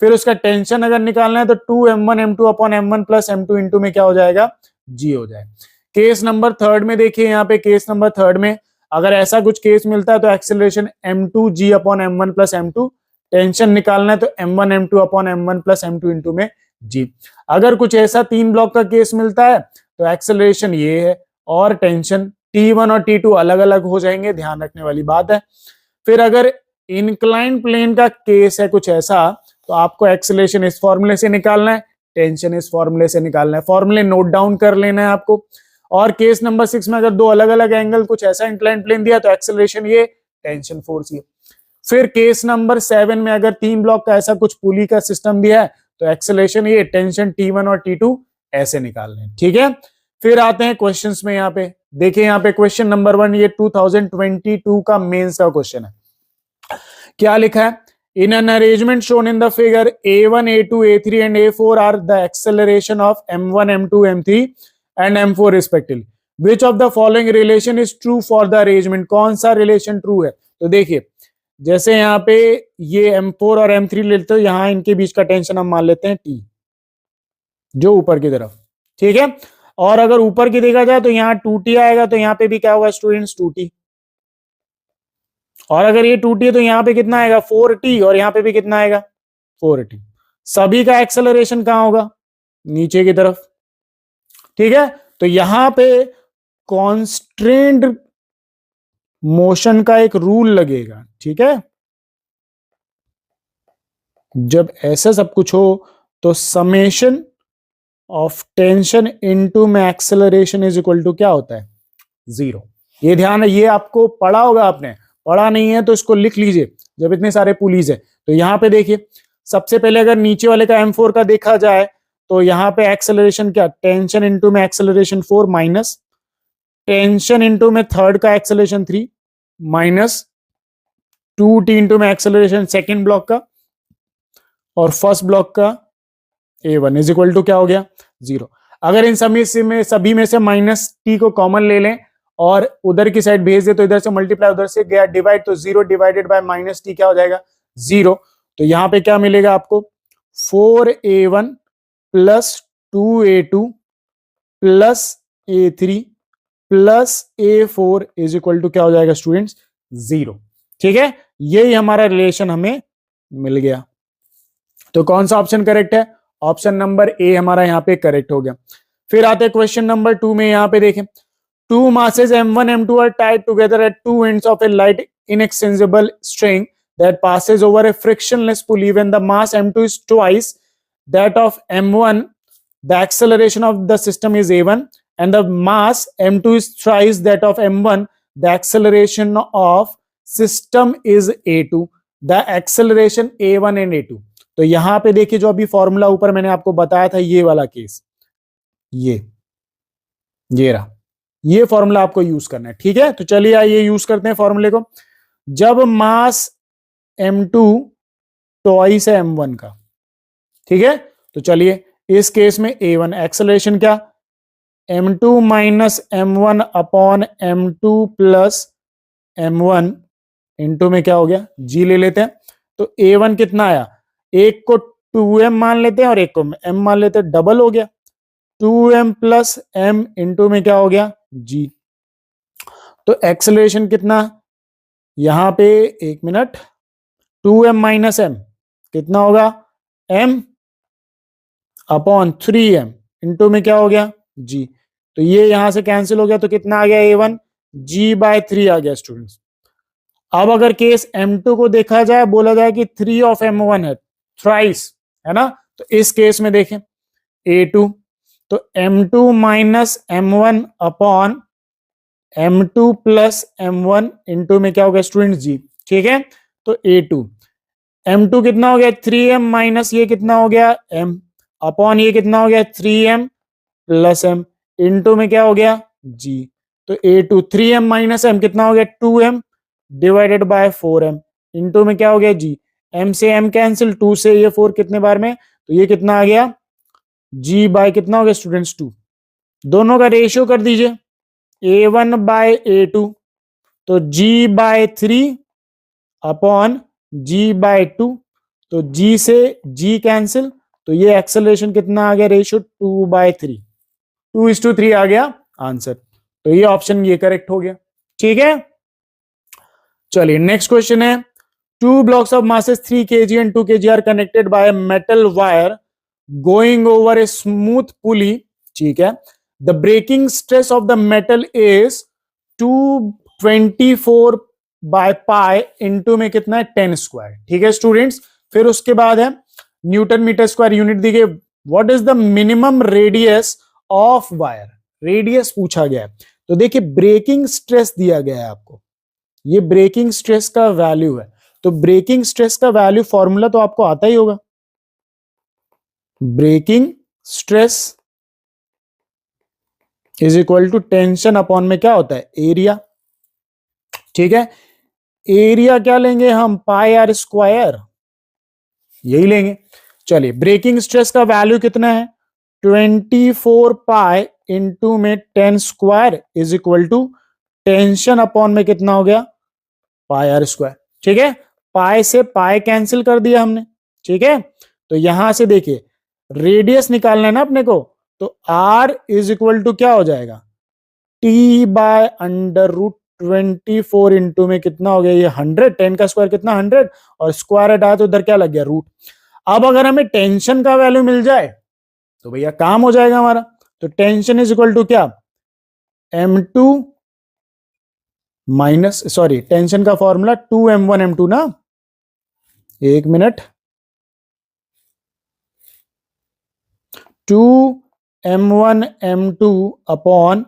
फिर उसका टेंशन अगर निकालना है तो 2m1 m2 upon m1 + m2 into में क्या हो जाएगा, g हो जाएगा। केस नंबर 3 में देखिए, यहाँ पे केस नंबर 3 में अगर ऐसा कुछ केस मिलता है तो acceleration m2 g upon m1 + m2, tension निकालना है तो m1 m2 upon m1 + m2 into में g। अगर कुछ ऐसा 3 ब्लॉक का केस मिलता है तो एक्सेलरेशन ये है और टेंशन T1 और T2 अलग अलग हो जाएंगे, ध्यान रखने वाली बात है। फिर अगर इंक्लाइन प्लेन का केस है कुछ ऐसा, तो आपको एक्सेलरेशन इस फॉर्मूले से निकालना है, टेंशन इस फॉर्मूले से निकालना है, फॉर्मूले नोट डाउन कर लेना है आपको। और केस नंबर 6 में अगर दो अलग अलग एंगल कुछ ऐसा इंक्लाइन प्लेन दिया तो एक्सेलरेशन ये, टेंशन फोर्स ये। फिर केस नंबर 7 में अगर 3 ब्लॉक का ऐसा कुछ पुली का सिस्टम दिया है तो एक्सेलरेशन ये, टेंशन T1 और T2 ऐसे निकालने हैं, ठीक है। फिर आते हैं क्वेश्चंस में, यहाँ पे देखिए, यहाँ पे क्वेश्चन नंबर 1 ये 2022 का मेंस का क्वेश्चन है। क्या लिखा है, in an arrangement shown in the figure A1 A2 A3 and A4 are the acceleration of M1 M2 M3 and M4 respectively, which of the following relation is true for the arrangement, कौन सा relation true है। तो देखिए जैसे यहाँ पे ये M4 और M3 लेते हो, यहाँ इनके बीच का टेंशन हम मान लेते हैं T, जो ऊपर की तरफ, ठीक है। और अगर ऊपर की देखा जाए तो यहाँ 2T आएगा, तो यहाँ पे भी क्या होगा स्टूडेंट्स 2T, और अगर ये 2T है तो यहाँ पे कितना आएगा 4T, और यहाँ पे भी कितना आएगा 4T। सभी का एक्सेलरेशन कहाँ होगा, नीचे की तरफ, ठीक है। तो यहां पे कॉन्स्ट्रेंड मोशन का एक रूल लगेगा, ठीक है। जब ऐसा सब कुछ हो तो समेशन ऑफ टेंशन इनटू में एक्सेलरेशन इज इक्वल टू क्या होता है, 0। ये ध्यान है, ये आपको पढ़ा होगा, आपने पढ़ा नहीं है तो इसको लिख लीजिए जब इतने सारे पुलीज है। तो यहाँ पे देखिए सबसे पहले अगर नीचे वाले का M4 का देखा जाए तो यहाँ पे एक्सेलरेशन क्या, टेंशन इनटू में एक्सेलरेशन 4 माइनस टेंशन इनटू में थर्ड का एक्सेलरेशन 3 माइनस 2T इंटू में एक्सेलरेशन सेकेंड ब्लॉक का और फर्स्ट ब्लॉक का A1 इज इक्वल टू क्या हो गया 0। अगर इन सभी में से -T को कॉमन ले लें और उधर की साइड भेज दे तो इधर से मल्टीप्लाई उधर से गया डिवाइड, तो 0 डिवाइडेड बाय -T क्या हो जाएगा 0। तो यहां पे क्या मिलेगा आपको 4A1 + 2A2 + A3 + A4 is equal to क्या हो जाएगा स्टूडेंट्स 0, ठीक है। यही हमारा रिलेशन हमें मिल गया। तो कौन सा ऑप्शन करेक्ट है, ऑप्शन नंबर ए हमारा यहाँ पे करेक्ट हो गया। फिर आते हैं क्वेश्चन नंबर 2 में, यहां पे देखें, two masses m1 m2 are tied together at two ends of a light inextensible string that passes over a frictionless pulley. When the mass m2 is twice that of m1, the acceleration of the system is a1, and the mass m2 is thrice that of m1, the acceleration of system is a2. The acceleration a1 and a2. तो यहां पे देखिए, जो अभी formula ऊपर मैंने आपको बताया था, ये वाला केस, ये रहा, ये फॉर्मूला आपको यूज करना है, ठीक है। तो चलिए आइए यूज करते हैं फॉर्मूले को। जब मास m2 ट्वाइस है m1 का, ठीक है, तो चलिए इस केस में a1 एक्सेलरेशन क्या, m2 minus m1 upon m2 plus m1 into में क्या हो गया, g ले लेते हैं। तो a1 कितना आया, एक को 2m मान लेते हैं और एक को m मान लेते हैं, डबल हो गया, 2m प्लस m इंटू में क्या हो गया, g। तो एक्सेलरेशन कितना, यहां पे एक मिनट, 2m माइनस m कितना होगा, m अपॉन 3m इंटू में क्या हो गया, g। तो ये यहां से कैंसिल हो गया, तो कितना आ गया a1, g बाय 3 आ गया स्टूडेंट्स। अब अगर केस m2 को देखा जाए, बोला जाए कि 3 ऑफ m1 है, थ्राइस है ना, तो इस केस में देखें a2, तो m2 minus m1 upon m2 plus m1 into में क्या हो गया स्टूडेंट, g, ठीक है। तो a2, m2 कितना हो गया 3m माइनस ये कितना हो गया m अपॉन ये कितना हो गया 3m प्लस m इंटू में क्या हो गया g। तो a2 3m माइनस m कितना हो गया 2m divided by 4m into में क्या हो गया g। m से m कैंसिल, 2 से ये 4 कितने बार में, तो ये कितना आ गया g बाय कितना हो गया स्टूडेंट्स 2। दोनों का रेशियो कर दीजिए, a1 बाय a2, तो g by 3 upon g by 2, तो g से g कैंसिल, तो ये एक्सेलरेशन कितना आ गया, रेशियो 2/3, 2:3 आ गया आंसर। तो ये ऑप्शन ये करेक्ट हो गया, ठीक है। चलिए नेक्स्ट क्वेश्चन है, two blocks of masses 3 kg and 2 kg are connected by metal wire going over a smooth pulley, ठीक है। The breaking stress of the metal is 224 by pi into में कितना है 10 स्क्वायर, ठीक है स्टूडेंट्स। फिर उसके बाद है न्यूटन मीटर स्क्वायर यूनिट दी गई, what is the minimum radius of wire, radius पूछा गया है। तो देखिए ब्रेकिंग स्ट्रेस दिया गया है आपको, ये ब्रेकिंग स्ट्रेस का वैल्यू है, तो ब्रेकिंग स्ट्रेस का वैल्यू फॉर्मूला तो आपको आता ही होगा, breaking stress is equal to tension upon में क्या होता है एरिया, ठीक है। एरिया क्या लेंगे हम, पाई आर स्क्वायर, यही लेंगे। चलिए ब्रेकिंग स्ट्रेस का वैल्यू कितना है 24 पाई इंटू में 10 square is equal to tension upon में कितना हो गया पाई आर स्क्वायर, ठीक है। पाई से पाई कैंसिल कर दिया हमने, ठीक है। तो यहां से देखिए रेडियस निकालना है ना अपने को, तो r इज इक्वल टू क्या हो जाएगा t by under root 24 into में कितना हो गया ये 100, 10 का स्क्वायर कितना 100 और स्क्वायर हटाया तो उधर क्या लग गया रूट। अब अगर हमें टेंशन का वैल्यू मिल जाए तो भैया काम हो जाएगा हमारा। तो टेंशन इज इक्वल टू क्या m2 माइनस, सॉरी टेंशन का फॉर्मूला 2m1 m2 ना, एक minute, 2m1 m2 upon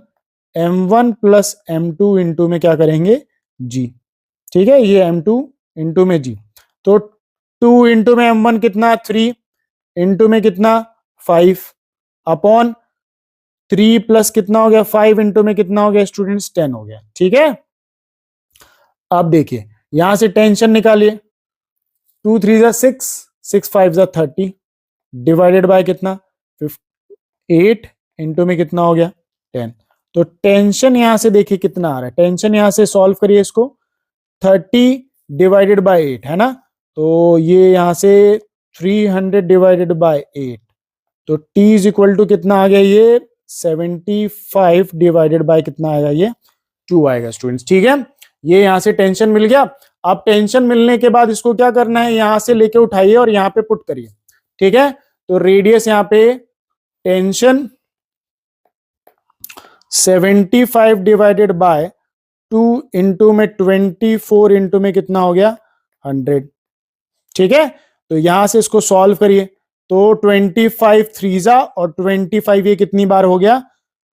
m1 plus m2 into में क्या करेंगे g, ठीक है, ये m2 इंटू में g। तो 2 इंटू में m1 कितना 3 इंटू में कितना 5 अपॉन 3 प्लस कितना हो गया 5 इंटू में कितना हो गया स्टूडेंट्स 10 हो गया, ठीक है। अब देखिए यहां से टेंशन निकालिए, 2 3 जा 6, 6 5 जा 30 डिवाइडेड बाय कितना 8 इंटू में कितना हो गया 10। तो टेंशन यहां से देखिए कितना आ रहा है, टेंशन यहां से सॉल्व करिए इसको, 30 डिवाइडेड बाय 8 है ना, तो ये यहां से 300 डिवाइडेड बाय 8, तो t इज इक्वल टू कितना आ गया ये 75 डिवाइडेड बाय कितना आएगा ये 2 आएगा स्टूडेंट्स, ठीक है। ये यहां से टेंशन मिल गया। अब टेंशन मिलने के बाद इसको क्या करना है, यहां से लेके उठाइए और यहां पे पुट करिए, ठीक है। तो रेडियस यहां पे टेंशन 75 डिवाइडेड बाय 2 इंटू में 24 इंटू में कितना हो गया 100। ठीक है, तो यहां से इसको सॉल्व करिए तो 25 3 जा और 25 ये कितनी बार हो गया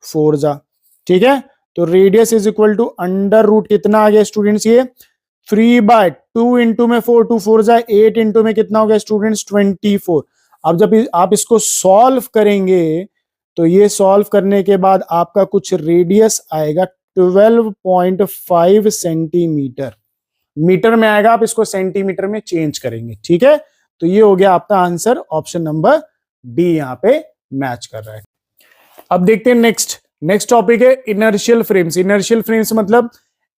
4 जा। ठीक है, तो radius is equal to under root कितना आ गया स्टूडेंट्स ये 3/2 इंटू में 4 2 4 जा 8 इंटू में कितना हो गया स्टूडेंट्स 24। अब जब आप इसको सॉल्व करेंगे तो ये सॉल्व करने के बाद आपका कुछ रेडियस आएगा 12.5 सेंटीमीटर। मीटर में आएगा, आप इसको सेंटीमीटर में चेंज करेंगे। ठीक है, तो ये हो गया आपका आंसर, ऑप्शन नंबर डी यहां पे मैच कर रहा है। अब देखते हैं नेक्स्ट टॉपिक है इनर्शियल फ्रेम्स। इनर्शियल फ्रेम्स मतलब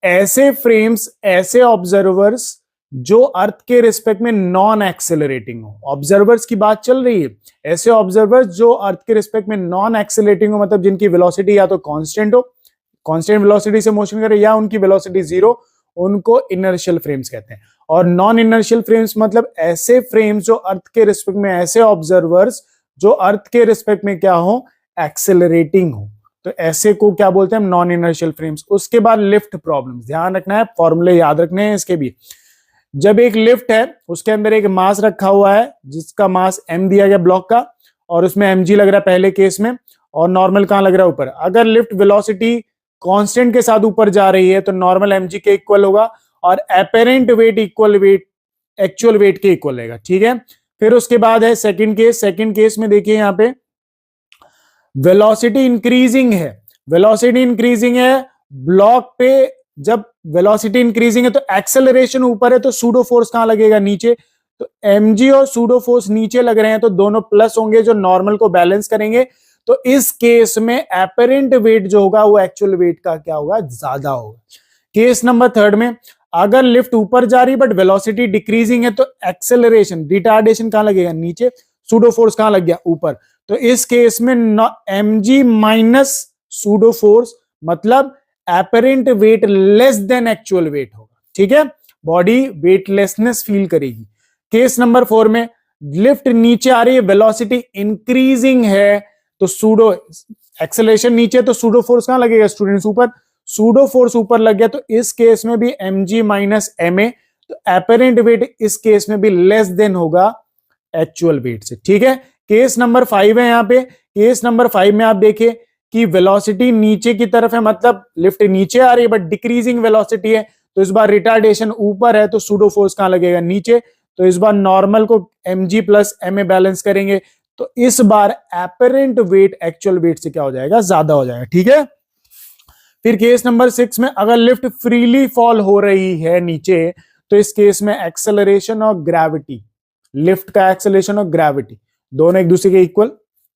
ऐसे फ्रेम्स, ऐसे ऑब्जर्वर्स जो अर्थ के रिस्पेक्ट में नॉन एक्सेलरेटिंग हो। ऑब्जर्वर्स की बात चल रही है, ऐसे ऑब्जर्वर्स जो अर्थ के रिस्पेक्ट में नॉन एक्सेलरेटिंग हो, मतलब जिनकी वेलोसिटी या तो कांस्टेंट हो, कांस्टेंट वेलोसिटी से मोशन करे, या उनकी वेलोसिटी 0, उनको इनर्शियल फ्रेम्स कहते हैं। और नॉन इनर्शियल फ्रेम्स मतलब ऐसे फ्रेम्स जो अर्थ के रिस्पेक्ट में, ऐसे ऑब्जर्वर्स जो अर्थ के रिस्पेक्ट में क्या हो एक्सेलरेटिंग हो, तो ऐसे को क्या बोलते हैं हम नॉन इनर्शियल फ्रेम्स। उसके बाद लिफ्ट प्रॉब्लम्स, ध्यान रखना है, फॉर्मूले याद रखने हैं इसके भी। जब एक लिफ्ट है उसके अंदर एक मास रखा हुआ है जिसका मास m दिया गया ब्लॉक का, और उसमें mg लग रहा है पहले केस में, और नॉर्मल कहां लग रहा है ऊपर। अगर लिफ्ट वेलोसिटी कांस्टेंट के साथ ऊपर जा रही है तो नॉर्मल mg के इक्वल होगा, और apparent weight equal weight actual wait के इक्वल रहेगा। ठीक है, फिर उसके बाद है सेकंड केस। सेकंड केस में देखिए यहाँ पे वेलोसिटी इंक्रीजिंग है, वेलोसिटी इंक्रीजिंग है ब्लॉक पे। जब वेलोसिटी इंक्रीजिंग है तो एक्सेलरेशन ऊपर है, तो सूडो फोर्स कहां लगेगा नीचे, तो mg और सूडो फोर्स नीचे लग रहे हैं, तो दोनों प्लस होंगे जो नॉर्मल को बैलेंस करेंगे। तो इस केस में एपरेंट वेट जो होगा वो एक्चुअल वेट का क्या होगा ज्यादा होगा। केस नंबर थर्ड में अगर लिफ्ट ऊपर जा रही है बट वेलोसिटी डिक्रीजिंग है तो एक्सेलरेशन रिटार्डेशन कहां लगेगा नीचे, सूडो फोर्स कहां लग गया ऊपर। तो इस केस में mg माइनस सूडो फोर्स मतलब apparent weight less than actual wait होगा। ठीक है, बॉडी वेटलेसनेस फील करेगी। केस नंबर 4 में लिफ्ट नीचे आ रही है, वेलोसिटी इंक्रीजिंग है, तो सूडो एक्सेलरेशन नीचे, तो सूडो फोर्स कहां लगेगा स्टूडेंट्स ऊपर, सूडो फोर्स ऊपर लग गया। तो इस केस में भी mg माइनस ma, तो एपरेंट वेट इस केस में भी लेस देन होगा एक्चुअल वेट से। ठीक है, केस नंबर 5 है यहाँ पे। केस नंबर 5 में आप देखिए कि वेलोसिटी नीचे की तरफ है, मतलब लिफ्ट नीचे आ रही है बट डिक्रीजिंग वेलोसिटी है, तो इस बार रिटार्डेशन ऊपर है, तो सूडो फोर्स कहां लगेगा नीचे। तो इस बार नॉर्मल को mg प्लस ma बैलेंस करेंगे, तो इस बार एपरेंट वेट एक्चुअल वेट से क्या हो जाएगा ज्यादा हो जाएगा। ठीक है, फिर केस नंबर 6 में अगर लिफ्ट फ्रीली फॉल हो रही है नीचे, तो इस केस में एक्सेलरेशन और ग्रेविटी, लिफ्ट का एक्सेलरेशन और ग्रेविटी दोनों एक दूसरे के इक्वल।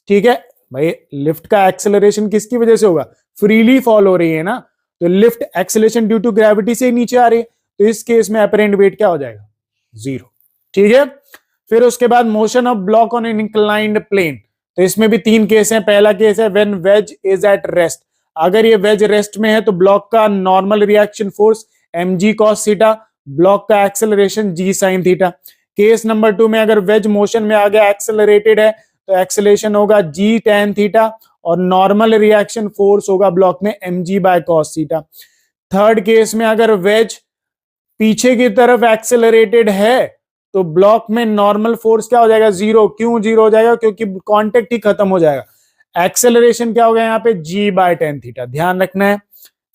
ठीक है भाई, लिफ्ट का एक्सेलरेशन किसकी वजह से होगा, फ्रीली फॉल हो रही है ना, तो lift acceleration due to gravity से नीचे आ रही है, तो इस केस में अपेरेंट वेट क्या हो जाएगा 0। ठीक है, फिर उसके बाद motion of block on an inclined plane, तो इसमें भी 3 केस हैं। पहला केस है when wedge is at rest, अगर ये वेज रेस्ट में है तो ब्लॉक का normal reaction force mg cos theta, block का acceleration g sin theta. Case number 2 में अगर वेज मोशन में आ गया, एक्सेलरेटेड है, तो एक्सेलरेशन होगा g tan थीटा, और नॉर्मल रिएक्शन फोर्स होगा ब्लॉक में mg by cos theta. Third case में अगर वेज पीछे की तरफ एक्सेलरेटेड है तो ब्लॉक में नॉर्मल फोर्स क्या हो जाएगा 0। क्यों 0 हो जाएगा, क्योंकि कांटेक्ट ही खत्म हो जाएगा। एक्सेलरेशन क्या होगा यहाँ पे g बाय tan थीटा, ध्यान रखना है।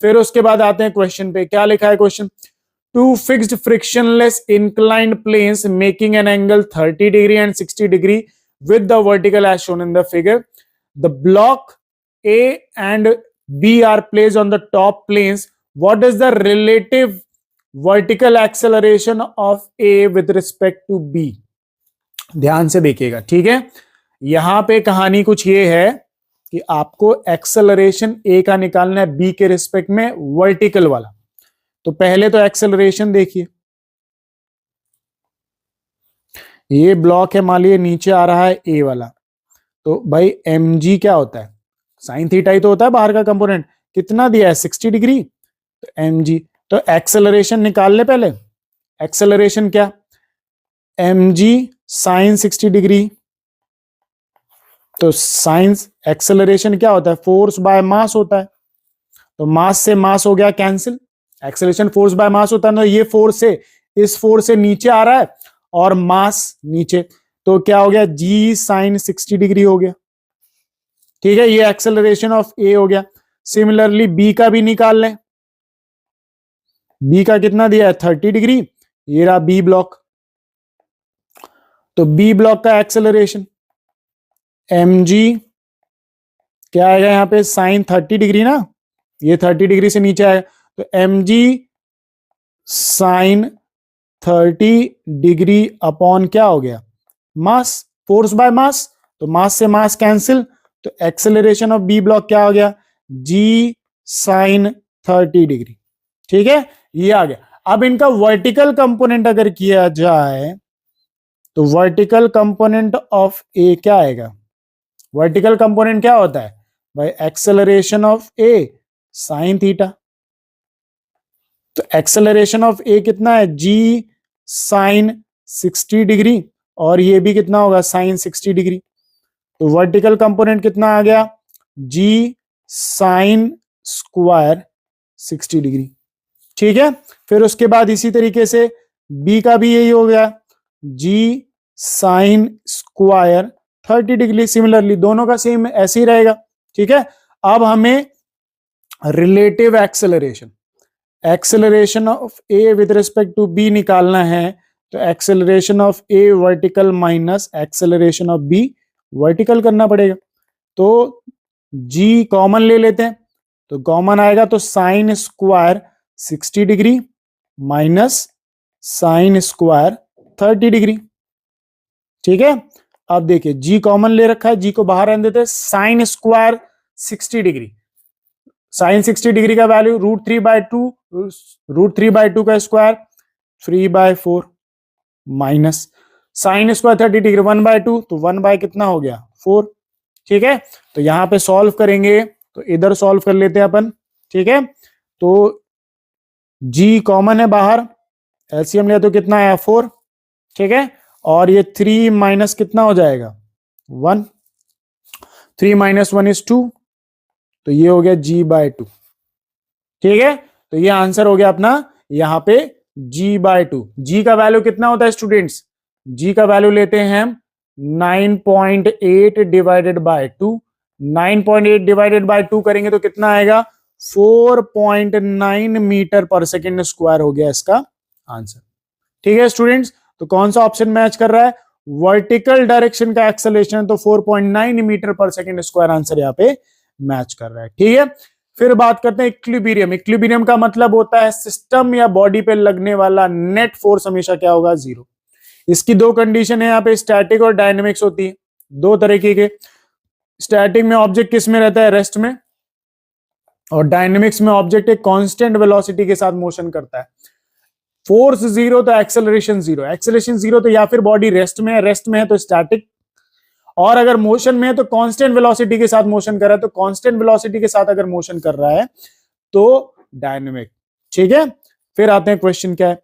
फिर उसके बाद आते हैं क्वेश्चन पे, क्या लिखा है question, two fixed frictionless inclined planes making an angle 30 degree and 60 degree with the vertical as shown in the figure. The block A and B are placed on the top planes. What is the relative vertical acceleration of A with respect to B? ध्यान से देखिएगा। ठीक है, यहां पे कहानी कुछ ये है कि आपको एक्सेलरेशन A का निकालना है B के रिस्पेक्ट में वर्टिकल वाला। तो पहले तो एक्सेलरेशन देखिए, ये ब्लॉक है, मान लीजिए नीचे आ रहा है ए वाला, तो भाई mg क्या होता है साइन थीटा ही तो होता है बाहर का कंपोनेंट, कितना दिया है 60 डिग्री, तो mg, तो एक्सेलरेशन निकाल ले पहले। एक्सेलरेशन क्या, mg साइन 60 डिग्री, तो साइन एक्सेलरेशन क्या होता है फोर्स बाय मास होता है। तो मास से मास हो गया cancel, acceleration force by mass होता है ना, ये फोर्स से इस फोर्स से नीचे आ रहा है और मास नीचे, तो क्या हो गया जी साइन 60 डिग्री हो गया। ठीक है, ये एक्सेलरेशन ऑफ ए हो गया। सिमिलरली बी का भी निकाल लें, बी का कितना दिया है 30 डिग्री, ये रहा बी ब्लॉक। तो बी ब्लॉक का एक्सेलरेशन एम जी क्या आएगा यहां पे साइन 30 डिग्री ना, ये 30 डिग्री से नीचे आएगा, तो M G sine 30 degree upon क्या हो गया मास, फोर्स बाय मास, तो मास से मास कैंसिल, तो एक्सेलरेशन ऑफ बी ब्लॉक क्या हो गया जी साइन 30 डिग्री। ठीक है, ये आ गया। अब इनका वर्टिकल कंपोनेंट अगर किया जाए तो वर्टिकल कंपोनेंट ऑफ ए क्या आएगा, वर्टिकल कंपोनेंट क्या होता है भाई acceleration of A sine theta, तो एक्सेलरेशन ऑफ ए कितना है जी साइन 60 डिग्री और ये भी कितना होगा साइन 60 डिग्री, तो वर्टिकल कंपोनेंट कितना आ गया जी साइन स्क्वायर 60 डिग्री। ठीक है, फिर उसके बाद इसी तरीके से बी का भी यही हो गया जी साइन स्क्वायर 30 डिग्री, सिमिलरली दोनों का सेम ऐसे ही रहेगा। ठीक है, अब हमें relative acceleration, acceleration of A with respect to B निकालना है, तो acceleration of A vertical minus acceleration of B vertical करना पड़ेगा। तो जी कॉमन ले लेते हैं, तो कॉमन आएगा तो sign square 60 degree minus sine square 30 degree. ठीक है, अब देखिए जी कॉमन ले रखा है, जी को बाहर रहने देते हैं, sine square 60 degree, sine 60 degree का वैल्यू √3/2, √3/2 का square 3/4 minus sine square 30 degree 1/2, तो 1 कितना हो गया 4। ठीक है, तो यहां पे सॉल्व करेंगे, तो इधर सॉल्व कर लेते हैं अपन। ठीक है, तो जी कॉमन है बाहर, एलसीएम लिया तो कितना आया 4। ठीक है, और ये 3 माइनस कितना हो जाएगा 1, 3 - 1 = 2, तो ये हो गया g/2। ठीक है, तो ये आंसर हो गया अपना यहां पे g/2। जी का वैल्यू कितना होता है स्टूडेंट्स, जी का वैल्यू लेते हैं हम 9.8 डिवाइडेड बाय 2, 9.8 डिवाइडेड बाय 2 करेंगे तो कितना आएगा 4.9 मीटर पर सेकेंड स्क्वायर हो गया इसका आंसर। ठीक है स्टूडेंट्स, तो कौन सा ऑप्शन मैच कर रहा है, वर्टिकल डायरेक्शन का एक्सेलरेशन, तो 4.9 मीटर पर सेकेंड स्क्वायर आंसर यहाँ पे मैच कर रहा है। ठीक है, फिर बात करते हैं इक्विलिब्रियम। इक्विलिब्रियम का मतलब होता है सिस्टम या बॉडी पे लगने वाला नेट फोर्स हमेशा क्या होगा 0। इसकी दो कंडीशन है यहाँ पे, स्टैटिक और डायनेमिक्स होती है, दो तरीके के। स्टैटिक में ऑब्जेक्ट किस में रहता है रेस्ट में, और डायनेमिक्स में ऑब्जेक्ट एक कांस्टेंट वेलोसिटी के साथ मोशन करता है। फोर्स 0 तो एक्सेलरेशन 0, एक्सेलरेशन 0 तो या फिर बॉडी रेस्ट में है, रेस्ट में है तो स्टैटिक, और अगर मोशन में है तो कांस्टेंट वेलोसिटी के साथ मोशन कर रहा है, तो कांस्टेंट वेलोसिटी के साथ अगर मोशन कर रहा है तो डायनेमिक। ठीक है, फिर आते हैं क्वेश्चन क्या है,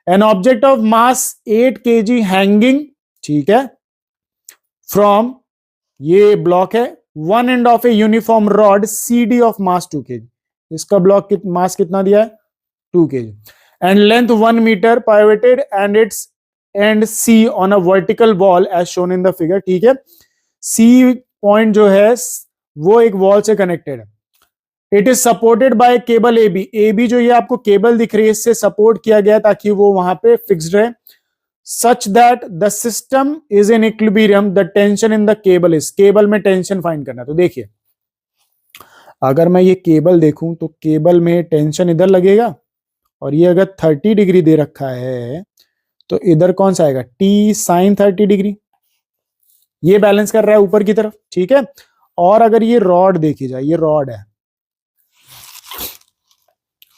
an object of mass 8 kg hanging, ठीक है, फ्रॉम, ये ब्लॉक है, one end of a uniform rod CD of mass 2 kg, इसका ब्लॉक मास कितना दिया है 2 kg, and length 1 metre, pivoted and its end C on a vertical wall as shown in the figure। ठीक है, C point जो है वो एक वॉल से कनेक्टेड है, it is supported by cable AB जो ये आपको केबल दिख रही है इससे सपोर्ट किया गया ताकि वो वहां पे फिक्स्ड रहे, such that the system is in equilibrium, the tension in the cable is, cable में टेंशन फाइंड करना है। तो देखिए अगर मैं ये केबल देखूं तो केबल में टेंशन इधर लगेगा, और ये अगर 30 डिग्री दे रखा है तो इधर कौन सा आएगा T sin 30 डिग्री, ये बैलेंस कर रहा है ऊपर की तरफ। ठीक है, और अगर ये रॉड देखी जाए, ये रॉड है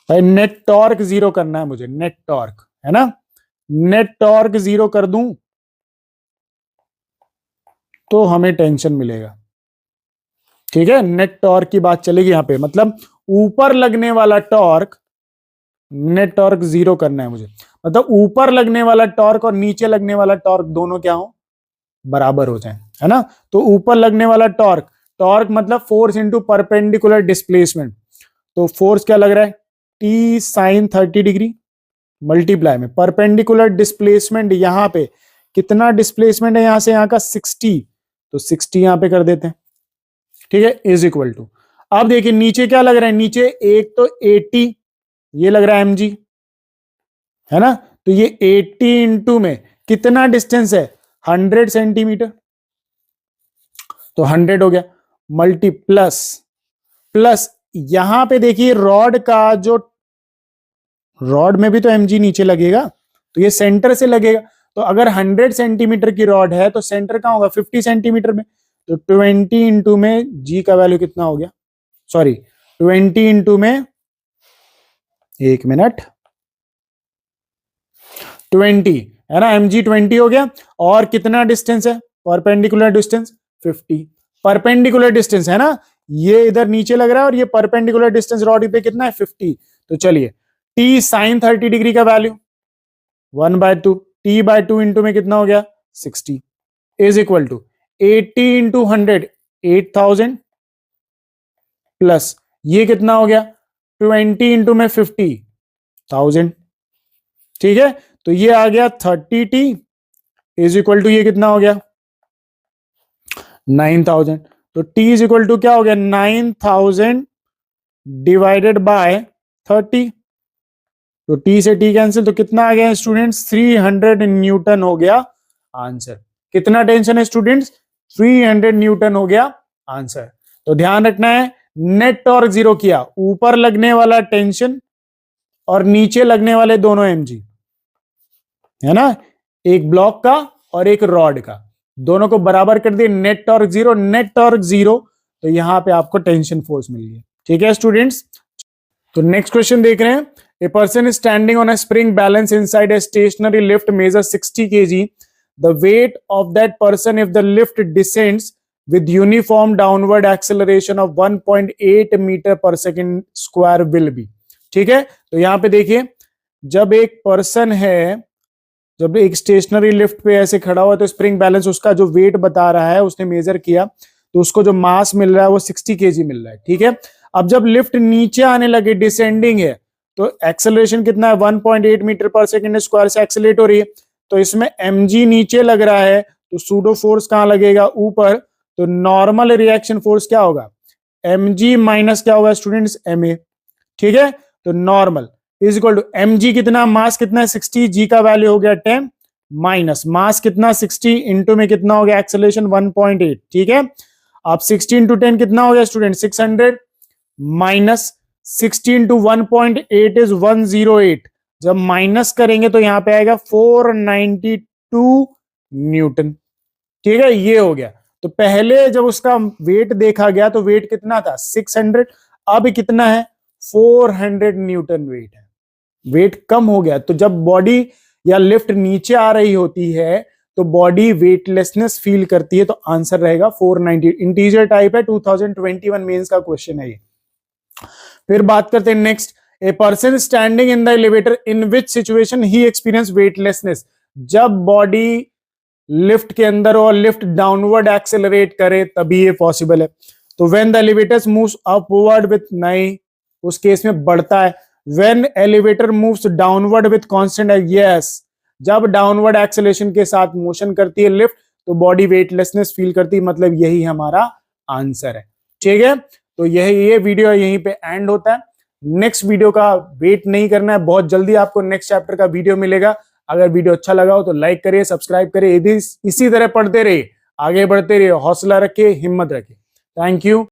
भाई, नेट टॉर्क 0 करना है मुझे, नेट टॉर्क है ना, नेट टॉर्क 0 कर दूं तो हमें टेंशन मिलेगा। ठीक है, नेट टॉर्क की बात चलेगी यहां पे, मतलब ऊपर लगने वाला टॉर्क, नेट टॉर्क 0 करना है मुझे, मतलब ऊपर लगने वाला टॉर्क और नीचे लगने वाला टॉर्क दोनों क्या हो बराबर हो जाए, है ना। तो ऊपर लगने वाला टॉर्क, टॉर्क मतलब फोर्स इंटू परपेंडिकुलर डिस्प्लेसमेंट, तो फोर्स क्या लग रहा है, टी साइन 30 डिग्री मल्टीप्लाई में परपेंडिकुलर डिस्प्लेसमेंट, यहां पे कितना डिस्प्लेसमेंट है यहां से यहां का 60, तो 60 यहां पे कर देते हैं, ठीक है, इज इक्वल टू, अब देखिए नीचे क्या लग रहा है, नीचे एक तो 80 ये लग रहा है mg, है ना, तो ये 80 इंटू में कितना डिस्टेंस है 100 सेंटीमीटर, तो 100 हो गया, मल्टी प्लस प्लस यहां पे देखिए रॉड का जो, रॉड में भी तो mg नीचे लगेगा, तो ये सेंटर से लगेगा, तो अगर 100 सेंटीमीटर की रॉड है तो सेंटर कहां होगा 50 सेंटीमीटर में, तो 20 इंटू में g का वैल्यू कितना हो गया, सॉरी 20 इंटू में, एक मिनट, 20 है ना, mg 20 हो गया, और कितना डिस्टेंस है परपेंडिकुलर डिस्टेंस 50, परपेंडिकुलर डिस्टेंस है ना, ये इधर नीचे लग रहा है और ये परपेंडिकुलर डिस्टेंस रॉड पे कितना है 50, तो चलिए t साइन 30 डिग्री का वैल्यू 1/2, t/2 इंटू में कितना हो गया 60 is equal to 80 into 100 8000 plus ये कितना हो गया 20 इंटू में 50,000, ठीक है, तो ये आ गया 30t इज इक्वल टू ये कितना हो गया 9000, तो t इज इक्वल टू क्या हो गया 9000 डिवाइडेड बाय 30, तो t से t कैंसिल, तो कितना आ गया स्टूडेंट्स 300 न्यूटन हो गया आंसर, कितना टेंशन है स्टूडेंट्स 300 न्यूटन हो गया आंसर, तो ध्यान रखना है नेट टॉर्क जीरो किया, ऊपर लगने वाला टेंशन और नीचे लगने वाले दोनों mg, है ना, एक ब्लॉक का और एक रॉड का, दोनों को बराबर कर दिए, net torque zero, net torque zero, तो यहां पे आपको टेंशन फोर्स मिल गई, ठीक है स्टूडेंट्स। तो नेक्स्ट क्वेश्चन देख रहे हैं, a person is standing on a spring balance inside a stationary lift measure 60 kg, the weight of that person if the lift descends with uniform downward acceleration of 1.8 metre पर second square will be, ठीक है, तो यहां पे देखिए जब एक person है, जब एक स्टेशनरी लिफ्ट पे ऐसे खड़ा हुआ तो स्प्रिंग बैलेंस उसका जो वेट बता रहा है, उसने मेजर किया तो उसको जो मास मिल रहा है वो 60 kg मिल रहा है, ठीक है, अब जब लिफ्ट नीचे आने लगे डिसेंडिंग है तो एक्सेलरेशन कितना है 1.8 मीटर पर सेकेंड स्क्वायर से एक्सेलरेट हो रही है, तो इसमें mg नीचे लग रहा है तो सूडो फोर्स कहां लगेगा ऊपर, तो नॉर्मल रिएक्शन फोर्स क्या होगा mg माइनस क्या होगा स्टूडेंट्स ma, ठीक है, तो normal is equal to mg कितना, मास कितना है 60, g का वैल्यू हो गया 10 माइनस मास कितना 60 इंटू में कितना हो गया एक्सेलरेशन 1.8, ठीक है, अब 60 इंटू 10 कितना हो गया स्टूडेंट 600 माइनस 60 इंटू 1.8 इज 108, जब माइनस करेंगे तो यहां पे आएगा 492 न्यूटन, ठीक है, ये हो गया, तो पहले जब उसका वेट देखा गया तो वेट कितना था 600, अब कितना है 400 न्यूटन वेट है, वेट कम हो गया, तो जब बॉडी या लिफ्ट नीचे आ रही होती है तो बॉडी वेटलेसनेस फील करती है, तो आंसर रहेगा 490, इंटीजर टाइप है, 2021 मेंस का क्वेश्चन है ये। फिर बात करते हैं next, a person standing in the elevator in which situation he experience weightlessness, जब बॉडी लिफ्ट के अंदर और लिफ्ट डाउनवर्ड एक्सेलरेट करे तभी ये पॉसिबल है, तो when the elevator moves upward with, नहीं उस केस में बढ़ता है, when elevator moves downward with constant, yes जब डाउनवर्ड एक्सेलरेशन के साथ मोशन करती है लिफ्ट तो बॉडी वेटलेसनेस फील करती है, मतलब यही हमारा आंसर है, ठीक है, तो ये वीडियो यहीं पे एंड होता है, नेक्स्ट वीडियो का वेट नहीं करना है, बहुत जल्दी आपको नेक्स्ट चैप्टर का वीडियो मिलेगा, अगर वीडियो अच्छा लगा हो तो लाइक करिए, सब्सक्राइब करिए, इसी तरह पढ़ते रहिए, आगे बढ़ते रहिए, हौसला रखिए, हिम्मत रखिए, थैंक यू।